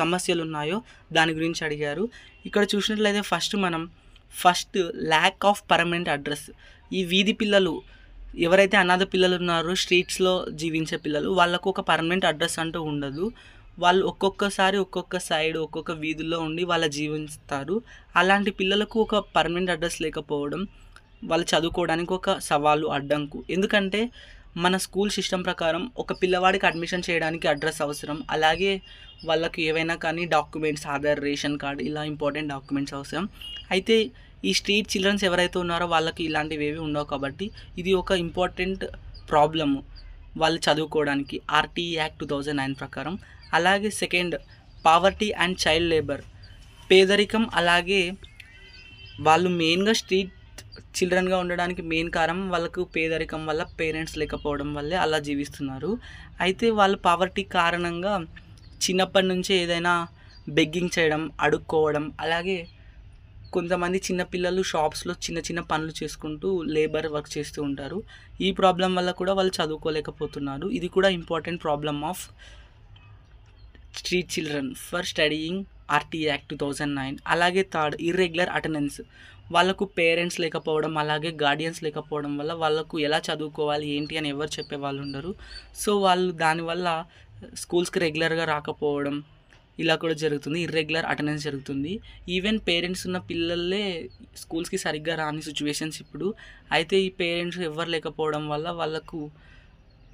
సమస్యలు ఉన్నాయో దాని గురించి అడిగారు. ఇక్కడ చూసినట్లయితే first lack of permanent address. ఈ వీధి పిల్లలు ఎవరైతే అనాథ పిల్లలు ఉన్నారో స్ట్రీట్స్లో జీవించే పిల్లలు, వాళ్ళకు ఒక పర్మనెంట్ అడ్రస్ అంటూ ఉండదు. వాళ్ళు ఒక్కొక్కసారి ఒక్కొక్క సైడ్ ఒక్కొక్క వీధుల్లో ఉండి వాళ్ళ జీవిస్తారు. అలాంటి పిల్లలకు ఒక పర్మనెంట్ అడ్రస్ లేకపోవడం వాళ్ళు చదువుకోవడానికి ఒక సవాలు, అడ్డంకు. ఎందుకంటే మన స్కూల్ సిస్టమ్ ప్రకారం ఒక పిల్లవాడికి అడ్మిషన్ చేయడానికి అడ్రస్ అవసరం. అలాగే వాళ్ళకి ఏవైనా కానీ డాక్యుమెంట్స్, ఆధార్, రేషన్ కార్డ్ ఇలా ఇంపార్టెంట్ డాక్యుమెంట్స్ అవసరం. అయితే ఈ స్ట్రీట్ చిల్డ్రన్స్ ఎవరైతే ఉన్నారో వాళ్ళకి ఇలాంటివి ఏవి ఉండవు. కాబట్టి ఇది ఒక ఇంపార్టెంట్ ప్రాబ్లము వాళ్ళు చదువుకోవడానికి ఆర్టీ యాక్ట్ 2009 ప్రకారం. అలాగే second, poverty and child labour, పేదరికం. అలాగే వాళ్ళు మెయిన్గా స్ట్రీట్ చిల్డ్రన్గా ఉండడానికి మెయిన్ కారణం వాళ్ళకు పేదరికం వల్ల, పేరెంట్స్ లేకపోవడం వల్లే అలా జీవిస్తున్నారు. అయితే వాళ్ళు పావర్టీ కారణంగా చిన్నప్పటి నుంచే ఏదైనా బెగ్గింగ్ చేయడం, అడుక్కోవడం, అలాగే కొంతమంది చిన్నపిల్లలు షాప్స్లో చిన్న చిన్న పనులు చేసుకుంటూ లేబర్ వర్క్ చేస్తూ ఉంటారు. ఈ ప్రాబ్లం వల్ల కూడా వాళ్ళు చదువుకోలేకపోతున్నారు. ఇది కూడా important problem of street children for studying R T act 2009. అలాగే థర్డ్, ఇర్రెగ్యులర్ అటెండెన్స్. వాళ్ళకు పేరెంట్స్ లేకపోవడం, అలాగే గార్డియన్స్ లేకపోవడం వల్ల వాళ్ళకు ఎలా చదువుకోవాలి ఏంటి అని ఎవరు చెప్పే వాళ్ళు ఉండరు. సో వాళ్ళు దానివల్ల స్కూల్స్కి రెగ్యులర్గా రాకపోవడం ఇలా కూడా జరుగుతుంది. ఇర్రెగ్యులర్ అటెండెన్స్ జరుగుతుంది. ఈవెన్ పేరెంట్స్ ఉన్న పిల్లలే స్కూల్స్కి సరిగ్గా రాని సిచ్యువేషన్స్ ఇప్పుడు. అయితే ఈ పేరెంట్స్ ఎవరు లేకపోవడం వల్ల వాళ్ళకు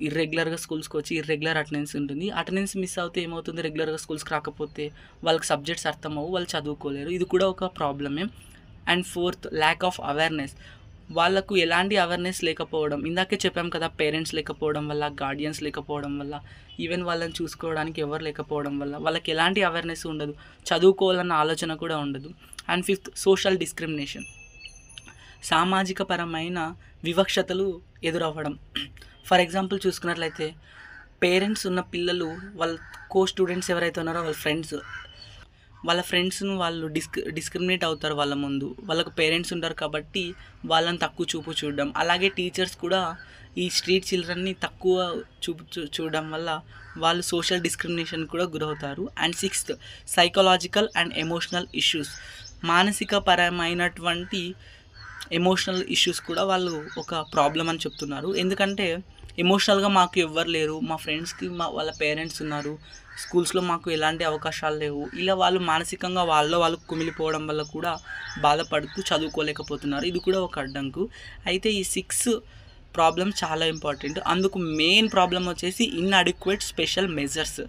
ఇర్రెగ్యులర్గా స్కూల్స్కి వచ్చి ఇర్రెగ్యులర్ అటెండెన్స్ ఉంటుంది. అటెండెన్స్ మిస్ అవుతే ఏమవుతుంది, రెగ్యులర్గా స్కూల్స్కి రాకపోతే వాళ్ళకి సబ్జెక్ట్స్ అర్థమవు, వాళ్ళు చదువుకోలేరు. ఇది కూడా ఒక ప్రాబ్లమే. And fourth, lack of awareness. వాళ్ళకు ఎలాంటి అవేర్నెస్ లేకపోవడం. ఇందాకే చెప్పాం కదా, పేరెంట్స్ లేకపోవడం వల్ల, గార్డియన్స్ లేకపోవడం వల్ల, ఈవెన్ వాళ్ళని చూసుకోవడానికి ఎవరు లేకపోవడం వల్ల వాళ్ళకి ఎలాంటి అవేర్నెస్ ఉండదు, చదువుకోవాలన్న ఆలోచన కూడా ఉండదు. And fifth, social discrimination. సామాజిక పరమైన వివక్షతలు ఎదురవ్వడం. ఫర్ ఎగ్జాంపుల్ చూసుకున్నట్లయితే, పేరెంట్స్ ఉన్న పిల్లలు వాళ్ళ స్టూడెంట్స్ ఎవరైతే ఉన్నారో వాళ్ళ ఫ్రెండ్స్ను వాళ్ళు డిస్క్రిమినేట్ అవుతారు వాళ్ళ ముందు. వాళ్ళకు పేరెంట్స్ ఉంటారు కాబట్టి వాళ్ళని తక్కువ చూపు చూడడం. అలాగే టీచర్స్ కూడా ఈ స్ట్రీట్ చిల్డ్రన్ని తక్కువ చూపు చూడడం వల్ల వాళ్ళు సోషల్ డిస్క్రిమినేషన్ కూడా గురవుతారు. And sixth, psychological and emotional issues. మానసిక పరమైనటువంటి ఎమోషనల్ ఇష్యూస్ కూడా వాళ్ళు ఒక ప్రాబ్లం అని చెప్తున్నారు. ఎందుకంటే ఎమోషనల్గా మాకు ఎవ్వరు లేరు, మా ఫ్రెండ్స్కి వాళ్ళ పేరెంట్స్ ఉన్నారు, స్కూల్స్లో మాకు ఎలాంటి అవకాశాలు లేవు, ఇలా వాళ్ళు మానసికంగా వాళ్ళు కుమిలిపోవడం వల్ల కూడా బాధపడుతూ చదువుకోలేకపోతున్నారు. ఇది కూడా ఒక అడ్డంకు. అయితే ఈ 6 ప్రాబ్లమ్స్ చాలా ఇంపార్టెంట్. అందుకు మెయిన్ ప్రాబ్లం వచ్చేసి inadequate special measures.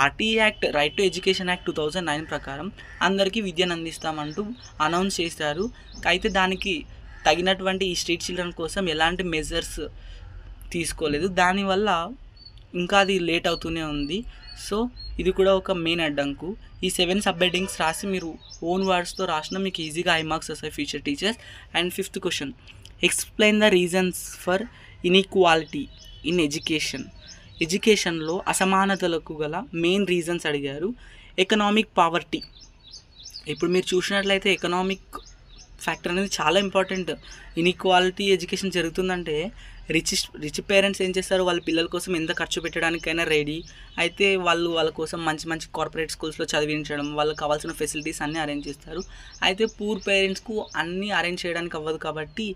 R T act, right to education act 2009 ప్రకారం అందరికీ విద్యను అందిస్తామంటూ అనౌన్స్ చేశారు. అయితే దానికి తగినటువంటి ఈ స్ట్రీట్ చిల్డ్రన్ కోసం ఎలాంటి మెజర్స్ తీసుకోలేదు. దానివల్ల ఇంకా అది లేట్ అవుతూనే ఉంది. సో ఇది కూడా ఒక మెయిన్ అడ్డంకు. ఈ 7 సబ్ హెడ్డింగ్స్ రాసి మీరు ఓన్ వర్డ్స్తో రాసినా మీకు ఈజీగా హై మార్క్స్ వస్తాయి future teachers. And 5th question, explain the reasons for inequality in education. ఎడ్యుకేషన్లో అసమానతలకు గల మెయిన్ రీజన్స్ అడిగారు. Economic poverty. ఇప్పుడు మీరు చూసినట్లయితే ఎకనామిక్ ఫ్యాక్టర్ అనేది చాలా ఇంపార్టెంట్. ఇన్ఈక్వాలిటీ ఎడ్యుకేషన్ జరుగుతుందంటే రిచ్ పేరెంట్స్ ఏం చేస్తారు, వాళ్ళ పిల్లల కోసం ఎంత ఖర్చు పెట్టడానికైనా రెడీ. అయితే వాళ్ళ కోసం మంచి కార్పొరేట్ స్కూల్స్లో చదివించడం, వాళ్ళకి కావాల్సిన ఫెసిలిటీస్ అన్నీ అరేంజ్ చేస్తారు. అయితే పూర్ పేరెంట్స్కు అన్నీ అరేంజ్ చేయడానికి అవ్వదు. కాబట్టి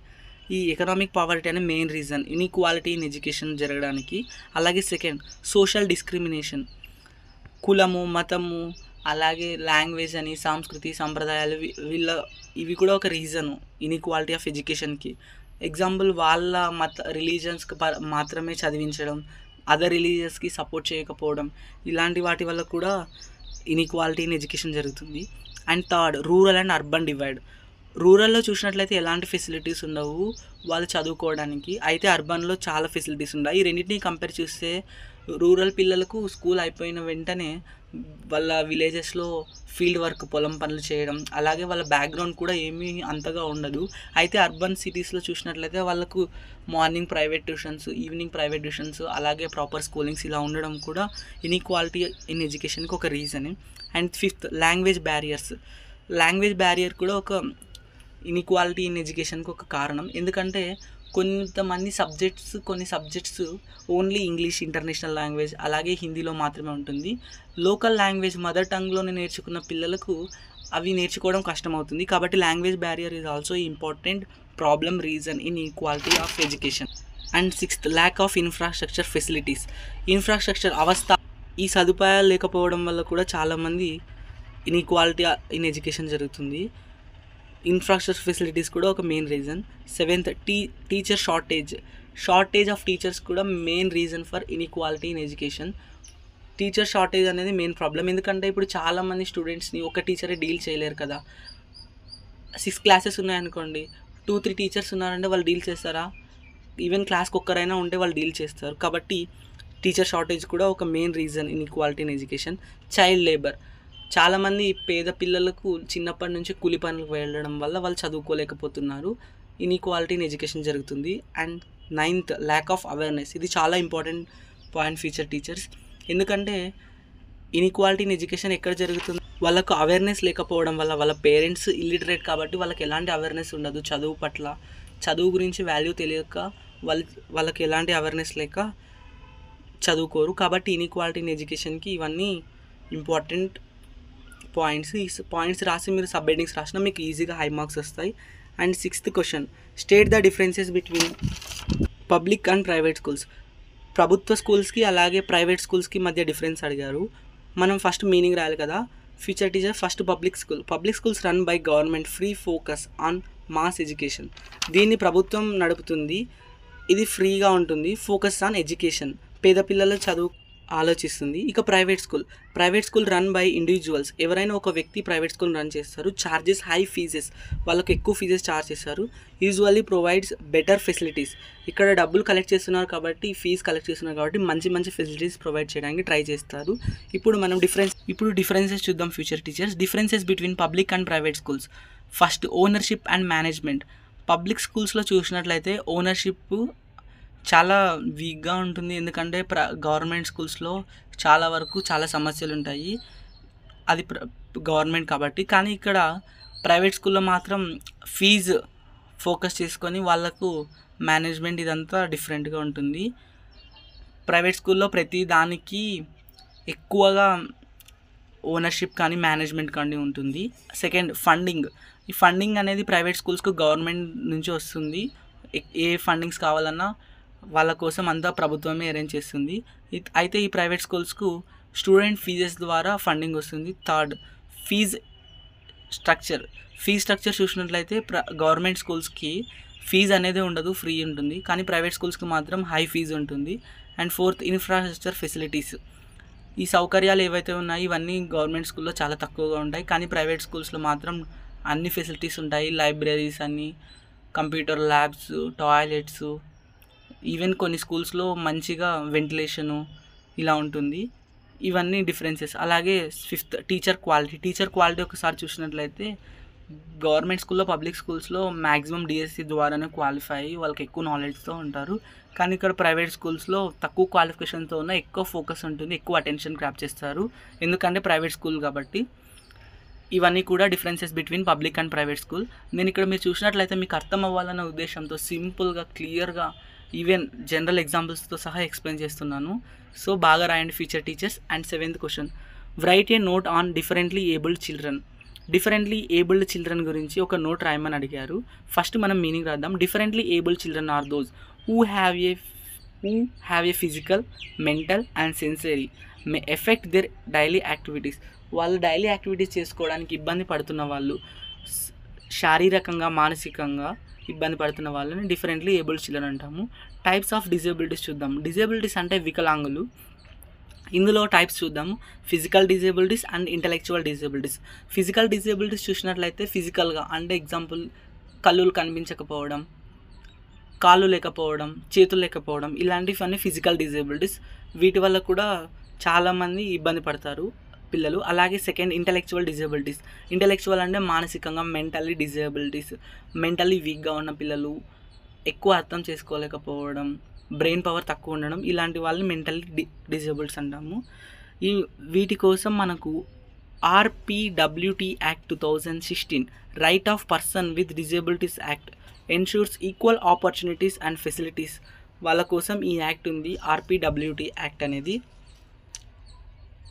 ఈ ఎకనామిక్ పావర్టీ అనే main reason inequality in education జరగడానికి. అలాగే సెకండ్, సోషల్ డిస్క్రిమినేషన్. కులము, మతము, అలాగే లాంగ్వేజ్ అని, సంస్కృతి, సంప్రదాయాలు, ఇవి కూడా ఒక రీజను ఇన్ఈక్వాలిటీ ఆఫ్ ఎడ్యుకేషన్కి. ఎగ్జాంపుల్, వాళ్ళ రిలీజియన్స్కి మాత్రమే చదివించడం, అదర్ రిలీజియన్స్కి సపోర్ట్ చేయకపోవడం, ఇలాంటి వాటి వల్ల కూడా ఇన్ఈక్వాలిటీ ఇన్ ఎడ్యుకేషన్ జరుగుతుంది. And third, rural and urban divide. రూరల్లో చూసినట్లయితే ఎలాంటి ఫెసిలిటీస్ ఉండవు వాళ్ళు చదువుకోవడానికి. అయితే అర్బన్లో చాలా ఫెసిలిటీస్ ఉన్నాయి. ఈ రెండింటిని కంపేర్ చేస్తే రూరల్ పిల్లలకు స్కూల్ అయిపోయిన వెంటనే వాళ్ళ విలేజెస్లో ఫీల్డ్ వర్క్, పొలం పనులు చేయడం, అలాగే వాళ్ళ బ్యాక్గ్రౌండ్ కూడా ఏమీ అంతగా ఉండదు. అయితే అర్బన్ సిటీస్లో చూసినట్లయితే వాళ్ళకు morning private tuitions, evening private tuitions, అలాగే ప్రాపర్ స్కూలింగ్స్ ఇలా ఉండడం కూడా ఇన్ఈక్వాలిటీ ఇన్ ఎడ్యుకేషన్కి ఒక reason. And 5th, language barriers. Language barrier కూడా ఒక ఇన్ఈక్వాలిటీ ఇన్ ఎడ్యుకేషన్కి ఒక కారణం. ఎందుకంటే కొన్ని subjects only English, international language, అలాగే హిందీలో మాత్రమే ఉంటుంది. లోకల్ లాంగ్వేజ్ మదర్ టంగ్లోనే నేర్చుకున్న పిల్లలకు అవి నేర్చుకోవడం కష్టమవుతుంది. కాబట్టి language barrier is also important problem reason inequality of education. And sixth lack of infrastructure facilities. Infrastructure అవస్థ, ఈ సదుపాయాలు లేకపోవడం వల్ల కూడా చాలామంది ఇన్ఈక్వాలిటీ ఇన్ ఎడ్యుకేషన్ జరుగుతుంది. ఇన్ఫ్రాస్ట్రక్చర్ ఫెసిలిటీస్ కూడా ఒక main reason. Seventh teacher shortage of teachers కూడా main reason for inequality in education. Teacher shortage అనేది మెయిన్ ప్రాబ్లం. ఎందుకంటే ఇప్పుడు చాలామంది స్టూడెంట్స్ని ఒక టీచరే డీల్ చేయలేరు కదా. 6 క్లాసెస్ ఉన్నాయనుకోండి, 2-3 టీచర్స్ ఉన్నారంటే వాళ్ళు డీల్ చేస్తారా? ఈవెన్ క్లాస్కి ఒక్కరైనా ఉంటే వాళ్ళు డీల్ చేస్తారు. కాబట్టి టీచర్ షార్టేజ్ కూడా ఒక main reason inequality in education. Child labour, చాలామంది పేద పిల్లలకు చిన్నప్పటి నుంచి కూలి పనులకు వెళ్ళడం వల్ల వాళ్ళు చదువుకోలేకపోతున్నారు. ఇన్ఈక్వాలిటీ ఇన్ ఎడ్యుకేషన్ జరుగుతుంది. And 9th lack of awareness. ఇది చాలా ఇంపార్టెంట్ పాయింట్ ఫ్యూచర్ టీచర్స్. ఎందుకంటే ఇన్ఈక్వాలిటీ ఇన్ ఎడ్యుకేషన్ ఎక్కడ జరుగుతుంది? వాళ్ళకు అవేర్నెస్ లేకపోవడం వల్ల. వాళ్ళ పేరెంట్స్ ఇల్లిటరేట్ కాబట్టి వాళ్ళకి ఎలాంటి అవేర్నెస్ ఉండదు చదువు పట్ల. చదువు గురించి వాల్యూ తెలియక వాళ్ళకి ఎలాంటి అవేర్నెస్ లేక చదువుకోరు. కాబట్టి ఇన్ఈక్వాలిటీ ఇన్ ఎడ్యుకేషన్కి ఇవన్నీ ఇంపార్టెంట్ పాయింట్స్. ఈ పాయింట్స్ రాసి మీరు సబ్ హెడ్డింగ్స్ రాసినా మీకు ఈజీగా హై మార్క్స్ వస్తాయి. And 6th question, state the differences between public and private schools. ప్రభుత్వ స్కూల్స్కి అలాగే ప్రైవేట్ స్కూల్స్కి మధ్య డిఫరెన్స్ అడిగారు. మనం ఫస్ట్ మీనింగ్ రాయాలి కదా. Future teacher first public schools run by government, free focus on mass education. దీన్ని ప్రభుత్వం నడుపుతుంది, ఇది ఫ్రీగా ఉంటుంది, ఫోకస్ ఆన్ ఎడ్యుకేషన్, పేద పిల్లల చదువు ఆలోచిస్తుంది. ఇక private school run by individuals. ఎవరైనా ఒక వ్యక్తి ప్రైవేట్ స్కూల్ రన్ చేస్తారు. చార్జెస్ హై ఫీజెస్, వాళ్ళకు ఎక్కువ ఫీజెస్ ఛార్జ్ చేస్తారు. Usually provides better facilities. ఇక్కడ డబ్బులు కలెక్ట్ చేస్తున్నారు కాబట్టి, ఫీజు కలెక్ట్ చేస్తున్నారు కాబట్టి మంచి ఫెసిలిటీస్ ప్రొవైడ్ చేయడానికి ట్రై చేస్తారు. ఇప్పుడు డిఫరెన్సెస్ చూద్దాం future teachers. Differences between public and private schools. First ownership and management. Public స్కూల్స్లో చూసినట్లయితే ఓనర్షిప్ చాలా వీక్గా ఉంటుంది. ఎందుకంటే గవర్నమెంట్ స్కూల్స్లో చాలా సమస్యలు ఉంటాయి, అది గవర్నమెంట్ కాబట్టి. కానీ ఇక్కడ ప్రైవేట్ స్కూల్లో మాత్రం ఫీజు ఫోకస్ చేసుకొని వాళ్ళకు మేనేజ్మెంట్ ఇదంతా డిఫరెంట్గా ఉంటుంది. ప్రైవేట్ స్కూల్లో ప్రతి దానికి ఎక్కువగా ఓనర్షిప్ కానీ మేనేజ్మెంట్ కానీ ఉంటుంది. Second funding. ఈ ఫండింగ్ అనేది ప్రైవేట్ స్కూల్స్కు గవర్నమెంట్ నుంచి వస్తుంది. ఏ ఫండింగ్స్ కావాలన్నా వాళ్ళ కోసం అంతా ప్రభుత్వమే అరేంజ్ చేస్తుంది. అయితే ఈ ప్రైవేట్ స్కూల్స్కు స్టూడెంట్ ఫీజెస్ ద్వారా ఫండింగ్ వస్తుంది. థర్డ్ ఫీజ్ స్ట్రక్చర్ చూసినట్లయితే గవర్నమెంట్ స్కూల్స్కి ఫీజు అనేది ఉండదు, ఫ్రీ ఉంటుంది. కానీ ప్రైవేట్ స్కూల్స్కి మాత్రం హై ఫీజు ఉంటుంది. And fourth infrastructure facilities. ఈ సౌకర్యాలు ఏవైతే ఉన్నాయో ఇవన్నీ గవర్నమెంట్ స్కూల్లో చాలా తక్కువగా ఉంటాయి, కానీ ప్రైవేట్ స్కూల్స్లో మాత్రం అన్ని ఫెసిలిటీస్ ఉంటాయి. లైబ్రరీస్ అన్నీ, కంప్యూటర్ ల్యాబ్స్, టాయిలెట్స్, ఈవెన్ కొన్ని స్కూల్స్లో మంచిగా వెంటిలేషను ఇలా ఉంటుంది. ఇవన్నీ డిఫరెన్సెస్. అలాగే ఫిఫ్త్ టీచర్ క్వాలిటీ ఒకసారి చూసినట్లయితే గవర్నమెంట్ స్కూల్లో పబ్లిక్ స్కూల్స్లో మ్యాక్సిమం డిఎస్సి ద్వారానే క్వాలిఫై అయ్యి వాళ్ళకి ఎక్కువ నాలెడ్జ్తో ఉంటారు. కానీ ఇక్కడ ప్రైవేట్ స్కూల్స్లో తక్కువ క్వాలిఫికేషన్తో ఉన్న ఎక్కువ ఫోకస్ ఉంటుంది, ఎక్కువ అటెన్షన్ గ్రాప్ చేస్తారు, ఎందుకంటే ప్రైవేట్ స్కూల్ కాబట్టి. ఇవన్నీ కూడా differences between public and private school. నేను ఇక్కడ మీరు చూసినట్లయితే మీకు అర్థం అవ్వాలన్న ఉద్దేశంతో సింపుల్గా క్లియర్గా ఈవెన్ జనరల్ ఎగ్జాంపుల్స్తో సహా ఎక్స్ప్లెయిన్ చేస్తున్నాను. సో బాగా రాయండి future teachers. And 7th question, write a note on differently abled children గురించి ఒక నోట్ రాయమని అడిగారు. ఫస్ట్ మనం మీనింగ్ రాద్దాం. Differently abled children are those who have a physical, mental and sensory may affect their daily activities. వాళ్ళు daily activities చేసుకోవడానికి ఇబ్బంది పడుతున్న వాళ్ళు, శారీరకంగా మానసికంగా ఇబ్బంది పడుతున్న వాళ్ళని డిఫరెంట్లీ ఏబుల్డ్ చిల్డ్రన్ అంటాము. టైప్స్ ఆఫ్ డిజేబిలిటీస్ చూద్దాం. డిజేబిలిటీస్ అంటే వికలాంగులు. ఇందులో టైప్స్ చూద్దాము. Physical disabilities and intellectual disabilities. Physical disabilities చూసినట్లయితే ఫిజికల్గా అంటే ఎగ్జాంపుల్ కళ్ళు కనిపించకపోవడం, కాళ్ళు లేకపోవడం, చేతులు లేకపోవడం, ఇలాంటివన్నీ ఫిజికల్ డిజేబిలిటీస్. వీటి వల్ల కూడా చాలామంది ఇబ్బంది పడతారు పిల్లలు. అలాగే సెకండ్ ఇంటలెక్చువల్ డిజేబిలిటీస్. ఇంటలెక్చువల్ అంటే మానసికంగా మెంటల్లీ డిజేబిలిటీస్. మెంటల్లీ వీక్గా ఉన్న పిల్లలు, ఎక్కువ అర్థం చేసుకోలేకపోవడం, బ్రెయిన్ పవర్ తక్కువ ఉండడం, ఇలాంటి వాళ్ళని మెంటల్లీ డిజేబుల్స్ అంటాము. వీటి కోసం మనకు RPWT act 2016 right of person with disabilities act ensures equal opportunities and facilities. వాళ్ళ కోసం ఈ యాక్ట్ ఉంది, RPWT యాక్ట్ అనేది.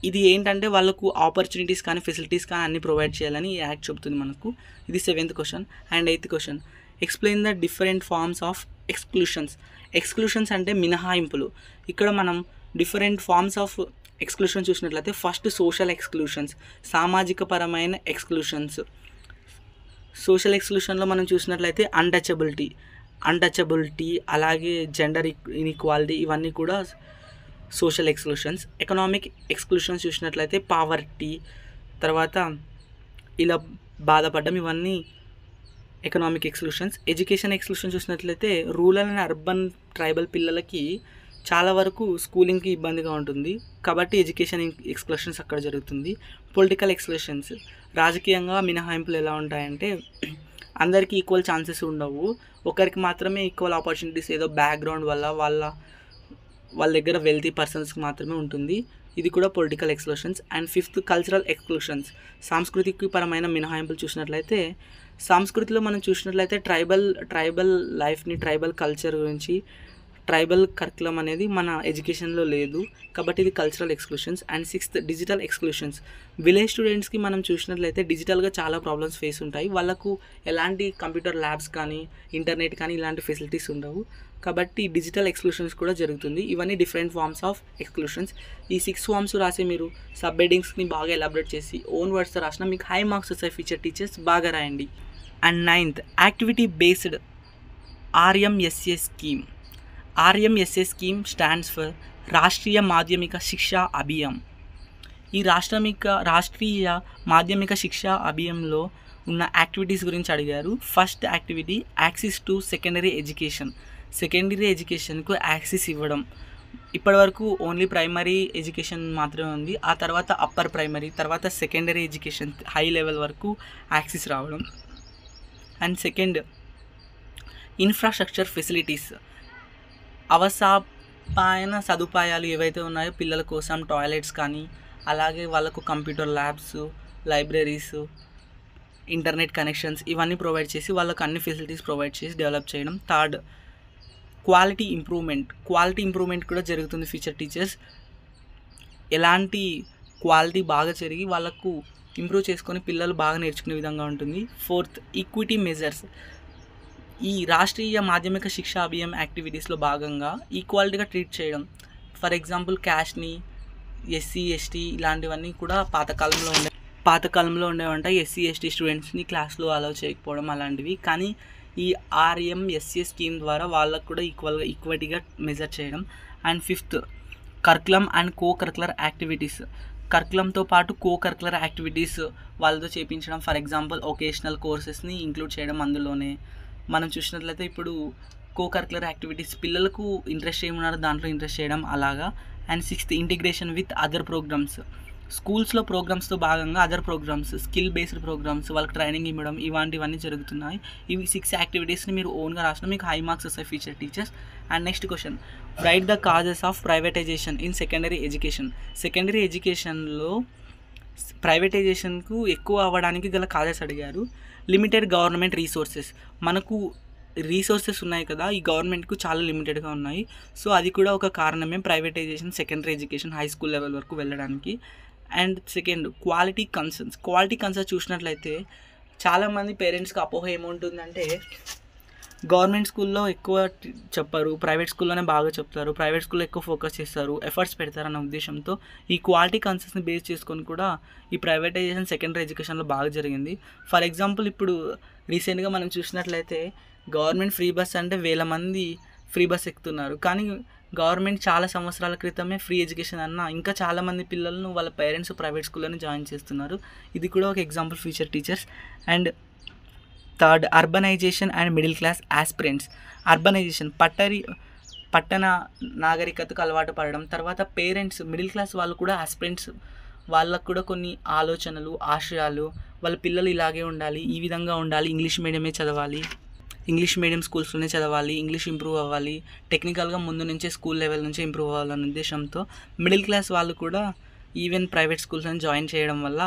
ఇది ఏంటంటే వాళ్ళకు ఆపర్చునిటీస్ కానీ ఫెసిలిటీస్ కానీ అన్నీ ప్రొవైడ్ చేయాలని ఈ యాక్ట్ చెప్తుంది మనకు. ఇది 7th question. And 8th question, explain the different forms of exclusions. Exclusions అంటే మినహాయింపులు. ఇక్కడ మనం డిఫరెంట్ ఫార్మ్స్ ఆఫ్ ఎక్స్క్లూషన్ చూసినట్లయితే ఫస్ట్ సోషల్ ఎక్స్క్లూషన్స్, సామాజిక పరమైన ఎక్స్క్లూషన్స్. సోషల్ ఎక్స్క్లూషన్లో మనం చూసినట్లయితే అన్టచబిలిటీ అలాగే జెండర్ ఇన్ఈక్వాలిటీ, ఇవన్నీ కూడా సోషల్ ఎక్స్క్లూషన్స్. ఎకనామిక్ ఎక్స్క్లూషన్స్ చూసినట్లయితే పావర్టీ, తర్వాత ఇలా బాధపడడం, ఇవన్నీ ఎకనామిక్ ఎక్స్క్లూషన్స్. ఎడ్యుకేషన్ ఎక్స్క్లూషన్ చూసినట్లయితే రూరల్ అండ్ అర్బన్ ట్రైబల్ పిల్లలకి చాలా వరకు స్కూలింగ్కి ఇబ్బందిగా ఉంటుంది కాబట్టి ఎడ్యుకేషన్ ఎక్స్క్లూషన్స్ అక్కడ జరుగుతుంది. పొలిటికల్ ఎక్స్క్లూషన్స్, రాజకీయంగా మినహాయింపులు ఎలా ఉంటాయంటే అందరికీ ఈక్వల్ ఛాన్సెస్ ఉండవు, ఒకరికి మాత్రమే ఈక్వల్ ఆపర్చునిటీస్ ఏదో బ్యాక్గ్రౌండ్ వల్ల వాళ్ళ దగ్గర వెల్తీ పర్సన్స్కి మాత్రమే ఉంటుంది. ఇది కూడా political exclusions. And fifth cultural exclusions, సాంస్కృతిక పరమైన మినహాయింపులు చూసినట్లయితే సంస్కృతిలో మనం చూసినట్లయితే ట్రైబల్ లైఫ్ని, ట్రైబల్ కల్చర్ గురించి, ట్రైబల్ కరికులం అనేది మన ఎడ్యుకేషన్లో లేదు కాబట్టి ఇది cultural exclusions. And sixth digital exclusions, village స్టూడెంట్స్కి మనం చూసినట్లయితే డిజిటల్గా చాలా ప్రాబ్లమ్స్ ఫేస్ ఉంటాయి, వాళ్ళకు ఎలాంటి కంప్యూటర్ ల్యాబ్స్ కానీ ఇంటర్నెట్ కానీ ఇలాంటి ఫెసిలిటీస్ ఉండవు కాబట్టి డిజిటల్ ఎక్స్క్లూషన్స్ కూడా జరుగుతుంది. ఇవన్నీ డిఫరెంట్ ఫార్మ్స్ ఆఫ్ ఎక్స్క్లూషన్స్. ఈ 6 ఫార్మ్స్ రాసి మీరు సబ్ హెడ్డింగ్స్ని బాగా ఎలాబరేట్ చేసి ఓన్ వర్డ్స్తో రాసిన మీకు హై మార్క్స్ వస్తాయి ఫ్యూచర్ టీచర్స్, బాగా రాయండి. And 9th activity based RMSA scheme. RMSA scheme stands for Rashtriya మాధ్యమిక శిక్షా అభియాన్. ఈ రాష్ట్రీయ మాధ్యమిక శిక్షా అభియాన్లో ఉన్న యాక్టివిటీస్ గురించి అడిగారు. First activity access to secondary education. Secondary ఎడ్యుకేషన్కు యాక్సెస్ ఇవ్వడం. ఇప్పటివరకు ఓన్లీ ప్రైమరీ ఎడ్యుకేషన్ మాత్రమే ఉంది, ఆ తర్వాత అప్పర్ ప్రైమరీ, తర్వాత సెకండరీ ఎడ్యుకేషన్ హై లెవెల్ వరకు యాక్సెస్ రావడం. అండ్ సెకండ్ ఇన్ఫ్రాస్ట్రక్చర్ ఫెసిలిటీస్, అవసరమైన సదుపాయాలు ఏవైతే ఉన్నాయో పిల్లల కోసం టాయిలెట్స్ కానీ అలాగే వాళ్ళకు computer labs, libraries, internet connections ఇవన్నీ ప్రొవైడ్ చేసి వాళ్ళకు అన్ని ఫెసిలిటీస్ ప్రొవైడ్ చేసి డెవలప్ చేయడం. థర్డ్ క్వాలిటీ ఇంప్రూవ్మెంట్ కూడా జరుగుతుంది ఫ్యూచర్ టీచర్స్. ఎలాంటి క్వాలిటీ బాగా జరిగి వాళ్ళకు ఇంప్రూవ్ చేసుకొని పిల్లలు బాగా నేర్చుకునే విధంగా ఉంటుంది. ఫోర్త్ ఈక్విటీ మెజర్స్, ఈ రాష్ట్రీయ మాధ్యమిక శిక్షా అభియాన్ యాక్టివిటీస్లో భాగంగా ఈక్వాలిటీగా ట్రీట్ చేయడం. ఫర్ ఎగ్జాంపుల్ క్యాస్ట్ని, SC ST ఇలాంటివన్నీ కూడా పాతకాలంలో ఉండేవంట. SC ST స్టూడెంట్స్ని క్లాస్లో అలౌ చేయకపోవడం అలాంటివి, కానీ ఈ RMSA స్కీమ్ ద్వారా వాళ్ళకు కూడా ఈక్విటీగా మెజర్ చేయడం. And fifth curriculum and co curricular activities, కరికులంతో పాటు కో కరికులర్ యాక్టివిటీస్ వాళ్ళతో చేయించడం. ఫర్ ఎగ్జాంపుల్ ఒకేషనల్ కోర్సెస్ని ఇంక్లూడ్ చేయడం అందులోనే. మనం చూసినట్లయితే ఇప్పుడు కో కరికులర్ యాక్టివిటీస్ పిల్లలకు ఇంట్రెస్ట్ ఏమున్నారో దాంట్లో ఇంట్రెస్ట్ చేయడం అలాగా. And sixth integration with other programmes, స్కూల్స్లో ప్రోగ్రామ్స్తో భాగంగా other programmes, skill based programmes వాళ్ళకి ట్రైనింగ్ ఇవ్వడం, ఇవన్నీ జరుగుతున్నాయి. ఇవి 6 యాక్టివిటీస్ని మీరు ఓన్గా రాసిన మీకు హై మార్క్స్ వస్తాయి future teachers. And next question, write the causes of privatization in secondary education. Secondary ఎడ్యుకేషన్లో ప్రైవేటైజేషన్కు ఎక్కువ అవ్వడానికి గల కాజెస్ అడిగారు. లిమిటెడ్ గవర్నమెంట్ రీసోర్సెస్, మనకు రీసోర్సెస్ ఉన్నాయి కదా, ఈ గవర్నమెంట్కు చాలా లిమిటెడ్గా ఉన్నాయి, సో అది కూడా ఒక కారణమే privatization secondary education high school level వరకు వెళ్ళడానికి. అండ్ సెకండ్ క్వాలిటీ కన్సర్న్స్ చూసినట్లయితే చాలామంది పేరెంట్స్కి అపోహ ఏముంటుందంటే గవర్నమెంట్ స్కూల్లో ఎక్కువ చెప్పరు, ప్రైవేట్ స్కూల్లోనే బాగా చెప్తారు, ప్రైవేట్ స్కూల్లో ఎక్కువ ఫోకస్ చేస్తారు, ఎఫర్ట్స్ పెడతారన్న ఉద్దేశంతో ఈ క్వాలిటీ కన్సర్న్స్ని బేస్ చేసుకొని కూడా ఈ ప్రైవేటైజేషన్ సెకండరీ ఎడ్యుకేషన్లో బాగా జరిగింది. ఫర్ ఎగ్జాంపుల్ ఇప్పుడు రీసెంట్గా మనం చూసినట్లయితే గవర్నమెంట్ ఫ్రీ బస్ అంటే వేల మంది ఫ్రీ బస్ ఎక్కుతున్నారు, కానీ గవర్నమెంట్ చాలా సంవత్సరాల క్రితమే ఫ్రీ ఎడ్యుకేషన్ అన్న ఇంకా చాలామంది పిల్లలను వాళ్ళ పేరెంట్స్ ప్రైవేట్ స్కూల్లోనే జాయిన్ చేస్తున్నారు. ఇది కూడా ఒక example future teachers. And third urbanization and middle class aspirants. Urbanization పట్టణ నాగరికతకు అలవాటు పడడం, తర్వాత పేరెంట్స్ మిడిల్ క్లాస్ వాళ్ళు కూడా ఆస్పిరెంట్స్, వాళ్ళకు కూడా కొన్ని ఆలోచనలు, ఆశయాలు, వాళ్ళ పిల్లలు ఇలాగే ఉండాలి, ఈ విధంగా ఉండాలి, ఇంగ్లీష్ మీడియమే చదవాలి, ఇంగ్లీష్ మీడియం స్కూల్స్లోనే చదవాలి, ఇంగ్లీష్ ఇంప్రూవ్ అవ్వాలి, టెక్నికల్గా ముందు నుంచే స్కూల్ లెవెల్ నుంచే ఇంప్రూవ్ అవ్వాలనే ఉద్దేశంతో మిడిల్ క్లాస్ వాళ్ళు కూడా ఈవెన్ ప్రైవేట్ స్కూల్స్ని జాయిన్ చేయడం వల్ల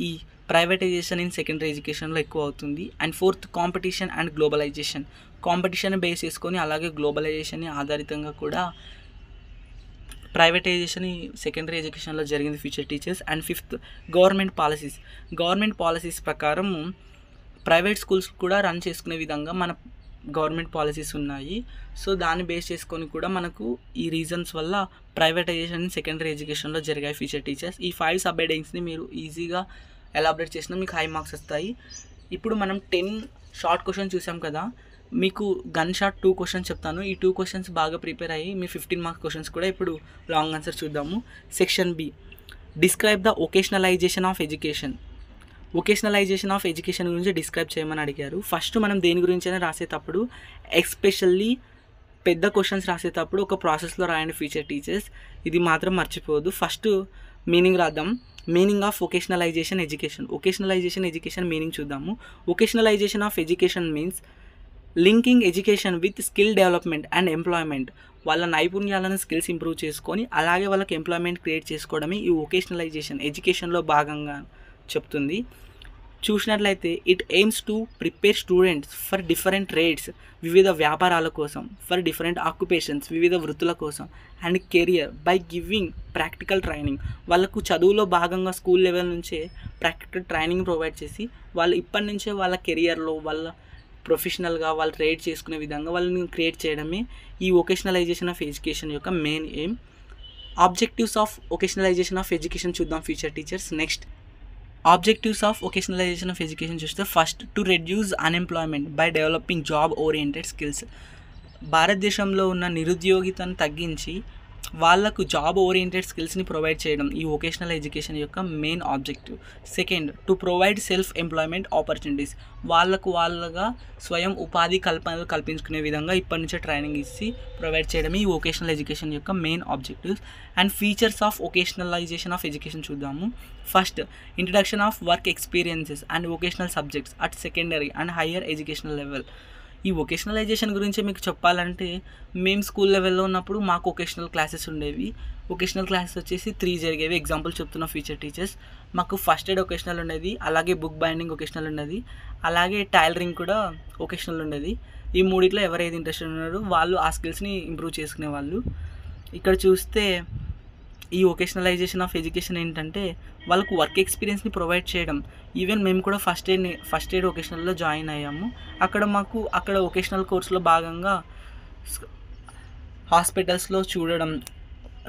ఈ ప్రైవేటైజేషన్ ఇన్ సెకండరీ ఎడ్యుకేషన్లో ఎక్కువ అవుతుంది. And fourth competition and globalization, competition base చేసుకొని అలాగే గ్లోబలైజేషన్ని ఆధారితంగా కూడా ప్రైవేటైజేషన్ సెకండరీ ఎడ్యుకేషన్లో జరిగింది future teachers. And fifth government policies ప్రకారం ప్రైవేట్ స్కూల్స్ కూడా రన్ చేసుకునే విధంగా మన గవర్నమెంట్ పాలసీస్ ఉన్నాయి. సో దాన్ని బేస్ చేసుకొని కూడా మనకు ఈ రీజన్స్ వల్ల ప్రైవేటైజేషన్ సెకండరీ ఎడ్యుకేషన్లో జరిగాయి ఫ్యూచర్ టీచర్స్. ఈ 5 సబ్ హెడింగ్స్ని మీరు ఈజీగా ఎలాబరేట్ చేసినా మీకు హై మార్క్స్ వస్తాయి. ఇప్పుడు మనం 10 షార్ట్ క్వశ్చన్స్ చూసాం కదా, మీకు గన్ షాట్ 2 క్వశ్చన్స్ చెప్తాను. ఈ 2 క్వశ్చన్స్ బాగా ప్రిపేర్ అయ్యి మీ 15 మార్క్స్ క్వశ్చన్స్ కూడా ఇప్పుడు లాంగ్ ఆన్సర్ చూద్దాము. Section B, describe the vocationalisation of education. Vocationalisation of education గురించి డిస్క్రైబ్ చేయమని అడిగారు. ఫస్ట్ మనం దేని గురించైనా రాసేటప్పుడు, ఎస్పెషల్లీ పెద్ద క్వశ్చన్స్ రాసేటప్పుడు ఒక ప్రాసెస్లో రాయండి ఫ్యూచర్ టీచర్స్. ఇది మాత్రం మర్చిపోవద్దు. ఫస్ట్ మీనింగ్ రాద్దాం. Meaning of vocationalisation education. Vocationalisation education meaning చూద్దాము. Vocationalisation of education means linking education with skill development and employment. వాళ్ళ నైపుణ్యాలను స్కిల్స్ ఇంప్రూవ్ చేసుకొని అలాగే వాళ్ళకి ఎంప్లాయ్మెంట్ క్రియేట్ చేసుకోవడమే ఈ వొకేషనలైజేషన్ ఎడ్యుకేషన్లో భాగంగా చెప్తుంది. చూసినట్లయితే it AIIMS to prepare students for different trades, వివిధ వ్యాపారాల కోసం, ఫర్ డిఫరెంట్ ఆక్యుపేషన్స్, వివిధ వృత్తుల కోసం, and career by giving practical training. వాళ్ళకు చదువులో భాగంగా స్కూల్ లెవెల్ నుంచే ప్రాక్టికల్ ట్రైనింగ్ ప్రొవైడ్ చేసి వాళ్ళు ఇప్పటి నుంచే వాళ్ళ కెరియర్లో వాళ్ళ ప్రొఫెషనల్గా వాళ్ళు ట్రేడ్ చేసుకునే విధంగా వాళ్ళని క్రియేట్ చేయడమే ఈ వొకేషనలైజేషన్ ఆఫ్ ఎడ్యుకేషన్ యొక్క main aim. Objectives of vocationalisation of education చూద్దాం future teachers. Next, objectives of vocationalisation of education చూస్తే first, to reduce unemployment by developing job oriented skills. భారతదేశంలో ఉన్న నిరుద్యోగితను తగ్గించి వాళ్ళకు జాబ్ ఓరియంటెడ్ స్కిల్స్ని ప్రొవైడ్ చేయడం ఈ వొకేషనల్ ఎడ్యుకేషన్ యొక్క main objective. Second, to provide self employment opportunities. వాళ్ళగా స్వయం ఉపాధి కల్పనలు కల్పించుకునే విధంగా ఇప్పటి నుంచే ట్రైనింగ్ ఇచ్చి ప్రొవైడ్ చేయడమే ఈ వొకేషనల్ ఎడ్యుకేషన్ యొక్క main objectives. And features of vocationalisation of education చూద్దాము. First, introduction of work experiences and vocational subjects at secondary and higher educational level. ఈ వొకేషనలైజేషన్ గురించి మీకు చెప్పాలంటే, మేము స్కూల్ లెవెల్లో ఉన్నప్పుడు మాకు వొకేషనల్ క్లాసెస్ ఉండేవి. వొకేషనల్ క్లాసెస్ వచ్చేసి 3 జరిగేవి. ఎగ్జాంపుల్ చెప్తున్న ఫ్యూచర్ టీచర్స్, మాకు ఫస్ట్ ఎయిడ్ వొకేషనల్ ఉండేది, అలాగే బుక్ బైండింగ్ వొకేషనల్ ఉండేది, అలాగే టైలరింగ్ కూడా వొకేషనల్ ఉండేది. ఈ మూడిట్లో ఎవరైతే ఇంట్రెస్ట్ ఉన్నారో వాళ్ళు ఆ స్కిల్స్ని ఇంప్రూవ్ చేసుకునే వాళ్ళు. ఇక్కడ చూస్తే ఈ వొకేషనలైజేషన్ ఆఫ్ ఎడ్యుకేషన్ ఏంటంటే వాళ్ళకు వర్క్ ఎక్స్పీరియన్స్ని ప్రొవైడ్ చేయడం. ఈవెన్ మేము కూడా ఫస్ట్ ఎయిడ్ వొకేషనల్లో జాయిన్ అయ్యాము. అక్కడ వొకేషనల్ కోర్సులో భాగంగా హాస్పిటల్స్లో చూడడం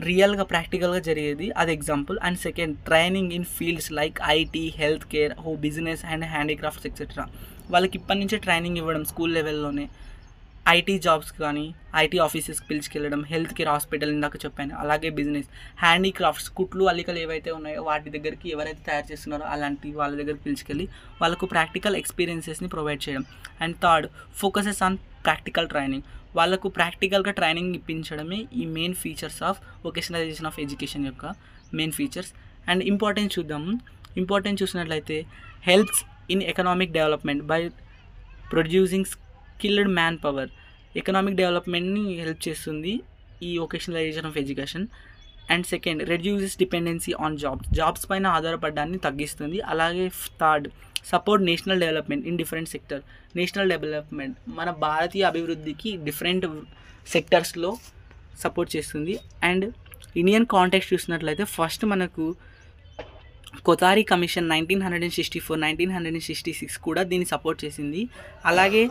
రియల్గా ప్రాక్టికల్గా జరిగేది, అది example. And second, training in fields like IT, health care, business and handicrafts etcetera. వాళ్ళకి ఇప్పటి నుంచే ట్రైనింగ్ ఇవ్వడం స్కూల్ లెవెల్లోనే. ఐటీ జాబ్స్ కానీ ఐటీ ఆఫీసెస్కి పిలుచుకెళ్ళడం, హెల్త్ కేర్ హాస్పిటల్ ఇందాక చెప్పాను, అలాగే బిజినెస్, హ్యాండీక్రాఫ్ట్స్, కుట్లు అల్లికలు ఏవైతే ఉన్నాయో వాటి దగ్గరికి ఎవరైతే తయారు చేస్తున్నారో అలాంటి వాళ్ళ దగ్గరికి పిలుచుకెళ్ళి వాళ్ళకు ప్రాక్టికల్ ఎక్స్పీరియన్సెస్ని ప్రొవైడ్ చేయడం. And third, focuses on practical training. వాళ్ళకు ప్రాక్టికల్గా ట్రైనింగ్ ఇప్పించడమే ఈ main features of vocationalisation of education యొక్క మెయిన్ ఫీచర్స్. అండ్ ఇంపార్టెన్స్ చూద్దాము. ఇంపార్టెన్స్ చూసినట్లయితే, helps in economic development by producing skilled manpower. Economic డెవలప్మెంట్ని హెల్ప్ చేస్తుంది ఈ vocationalisation of education. And second, reduces dependency on jobs పైన ఆధారపడడాన్ని తగ్గిస్తుంది. అలాగే third, support national development in different sector. National development మన భారతీయ అభివృద్ధికి డిఫరెంట్ సెక్టర్స్లో సపోర్ట్ చేస్తుంది. అండ్ ఇండియన్ కాంటెక్స్ట్ చూసినట్లయితే ఫస్ట్ మనకు కొతారి కమిషన్ 1964, 1966 కూడా దీన్ని సపోర్ట్ చేసింది. అలాగే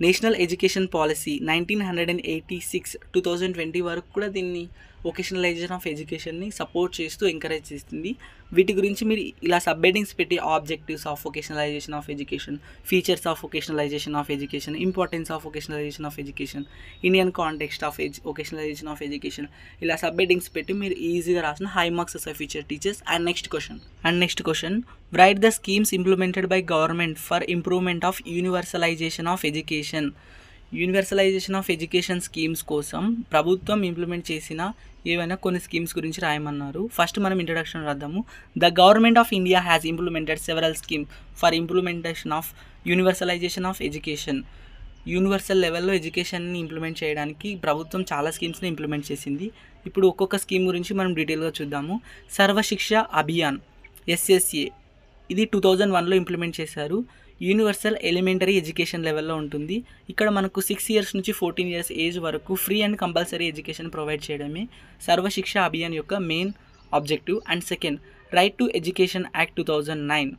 నేషనల్ ఎడ్యుకేషన్ పాలసీ 1986, 2020 వరకు కూడా దీన్ని వొకేషనలైజేషన్ ఆఫ్ ఎడ్యుకేషన్ని సపోర్ట్ చేస్తూ ఎంకరేజ్ చేస్తుంది. వీటి గురించి మీరు ఇలా సబ్ హెడ్డింగ్స్ పెట్టి, objectives of vocationalisation of education, features of vocationalisation of education, importance of vocationalisation of education, Indian context of vocationalisation of education, ఇలా సబ్ హెడ్డింగ్స్ పెట్టి మీరు ఈజీగా రాసిన హై మార్క్స్ వస్తాయి future teachers. And next question, write the schemes implemented by government for improvement of universalisation of education. Universalisation of education schemes కోసం ప్రభుత్వం implement చేసిన ఏవైనా కొన్ని స్కీమ్స్ గురించి రాయమన్నారు. ఫస్ట్ మనం ఇంట్రడక్షన్ రాద్దాము. The government of India has implemented several scheme for implementation of universalisation of education. Universal లెవెల్లో ఎడ్యుకేషన్ని ఇంప్లిమెంట్ చేయడానికి ప్రభుత్వం చాలా స్కీమ్స్ని ఇంప్లిమెంట్ చేసింది. ఇప్పుడు ఒక్కొక్క స్కీమ్ గురించి మనం డీటెయిల్గా చూద్దాము. సర్వశిక్ష అభియాన్, SSA, ఇది 2001లో ఇంప్లిమెంట్ చేశారు. యూనివర్సల్ ఎలిమెంటరీ ఎడ్యుకేషన్ లెవెల్లో ఉంటుంది. ఇక్కడ మనకు 6 years నుంచి 14 years ఏజ్ వరకు free and compulsory education provide చేయడమే సర్వశిక్ష అభియాన్ యొక్క main objective. And second, right to education act 2009,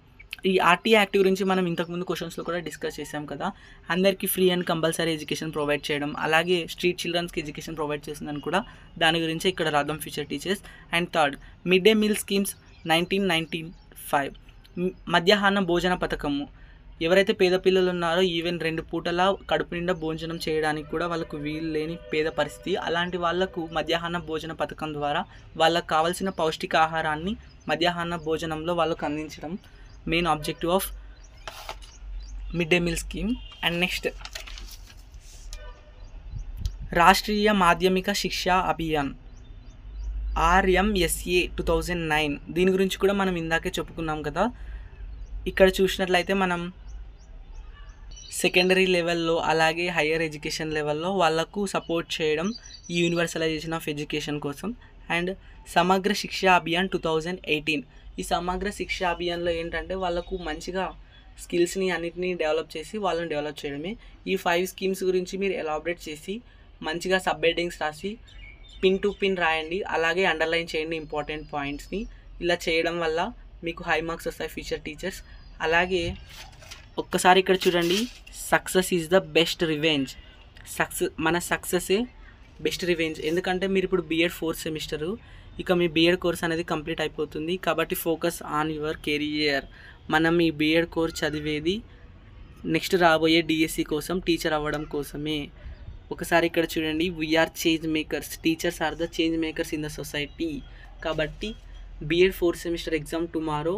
ఈ ఆర్టీఏ యాక్ట్ గురించి మనం ఇంతకుముందు క్వశ్చన్స్లో కూడా డిస్కస్ చేసాం కదా. అందరికీ free and compulsory education provide చేయడం, అలాగే స్ట్రీట్ చిల్డ్రన్స్కి ఎడ్యుకేషన్ ప్రొవైడ్ చేసిందని కూడా దాని గురించి ఇక్కడ రాద్దాం future teachers. And third, mid day meal schemes 1995, మధ్యాహ్న భోజన పథకము. ఎవరైతే పేద పిల్లలు ఉన్నారో ఈవెన్ 2 పూటల కడుపు నిండా భోజనం చేయడానికి కూడా వాళ్ళకు వీలు లేని పేద పరిస్థితి, అలాంటి వాళ్లకు మధ్యాహ్న భోజన పథకం ద్వారా వాళ్ళకు కావాల్సిన పౌష్టికాహారాన్ని మధ్యాహ్న భోజనంలో వాళ్ళకు అందించడం main objective of mid day meal scheme. And next, Rashtriya మాధ్యమిక శిక్షా అభియాన్ RMSA 2009, దీని గురించి కూడా మనం ఇందాకే చెప్పుకున్నాం కదా. ఇక్కడ చూసినట్లయితే మనం సెకండరీ లెవెల్లో అలాగే హయ్యర్ ఎడ్యుకేషన్ లెవెల్లో వాళ్ళకు సపోర్ట్ చేయడం ఈ యూనివర్సలైజేషన్ ఆఫ్ ఎడ్యుకేషన్ కోసం. అండ్ సమగ్ర శిక్షా అభియాన్ 2018, ఈ సమగ్ర శిక్షా అభియాన్లో ఏంటంటే వాళ్ళకు మంచిగా స్కిల్స్ని అన్నిటినీ డెవలప్ చేసి వాళ్ళని డెవలప్ చేయడమే. ఈ 5 స్కీమ్స్ గురించి మీరు ఎలాబరేట్ చేసి మంచిగా సబ్ హెడ్డింగ్స్ రాసి పిన్ టు పిన్ రాయండి, అలాగే అండర్లైన్ చేయండి ఇంపార్టెంట్ పాయింట్స్ని. ఇలా చేయడం వల్ల మీకు హై మార్క్స్ వస్తాయి ఫ్యూచర్ టీచర్స్. అలాగే ఒక్కసారి ఇక్కడ చూడండి, success is the best revenge. మన సక్సెసే బెస్ట్ రివెంజ్. ఎందుకంటే మీరు ఇప్పుడు బీఎడ్ 4th సెమిస్టరు, ఇక మీ బీఎడ్ కోర్స్ అనేది కంప్లీట్ అయిపోతుంది. కాబట్టి ఫోకస్ ఆన్ యువర్ కెరియర్. మనం ఈ బీఎడ్ కోర్స్ చదివేది నెక్స్ట్ రాబోయే డిఎస్సి కోసం, టీచర్ అవ్వడం కోసమే. ఒకసారి ఇక్కడ చూడండి, we are change makers, teachers are the change makers in the society. కాబట్టి BEd 4th semester exam tomorrow,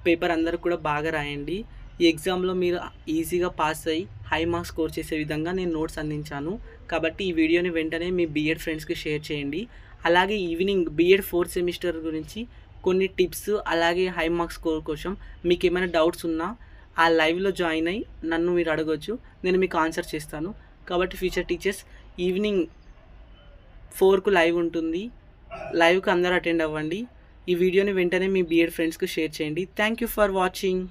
paper అందరూ కూడా బాగా రాయండి. ఈ ఎగ్జామ్లో మీరు ఈజీగా పాస్ అయ్యి హై మార్క్స్ స్కోర్ చేసే విధంగా నేను నోట్స్ అందించాను. కాబట్టి ఈ వీడియోని వెంటనే మీ బీఎడ్ ఫ్రెండ్స్కి షేర్ చేయండి. అలాగే ఈవినింగ్ బీఎడ్ 4th సెమిస్టర్ గురించి కొన్ని టిప్స్, అలాగే హై మార్క్స్ స్కోర్ కోసం మీకు ఏమైనా డౌట్స్ ఉన్నా ఆ లైవ్లో జాయిన్ అయ్యి నన్ను మీరు అడగొచ్చు, నేను మీకు ఆన్సర్ చేస్తాను. కాబట్టి ఫ్యూచర్ టీచర్స్ ఈవినింగ్ 4కు లైవ్ ఉంటుంది, లైవ్కి అందరూ అటెండ్ అవ్వండి. ఈ వీడియోని వెంటనే మీ బీఎడ్ ఫ్రెండ్స్కి షేర్ చేయండి. Thank you for watching.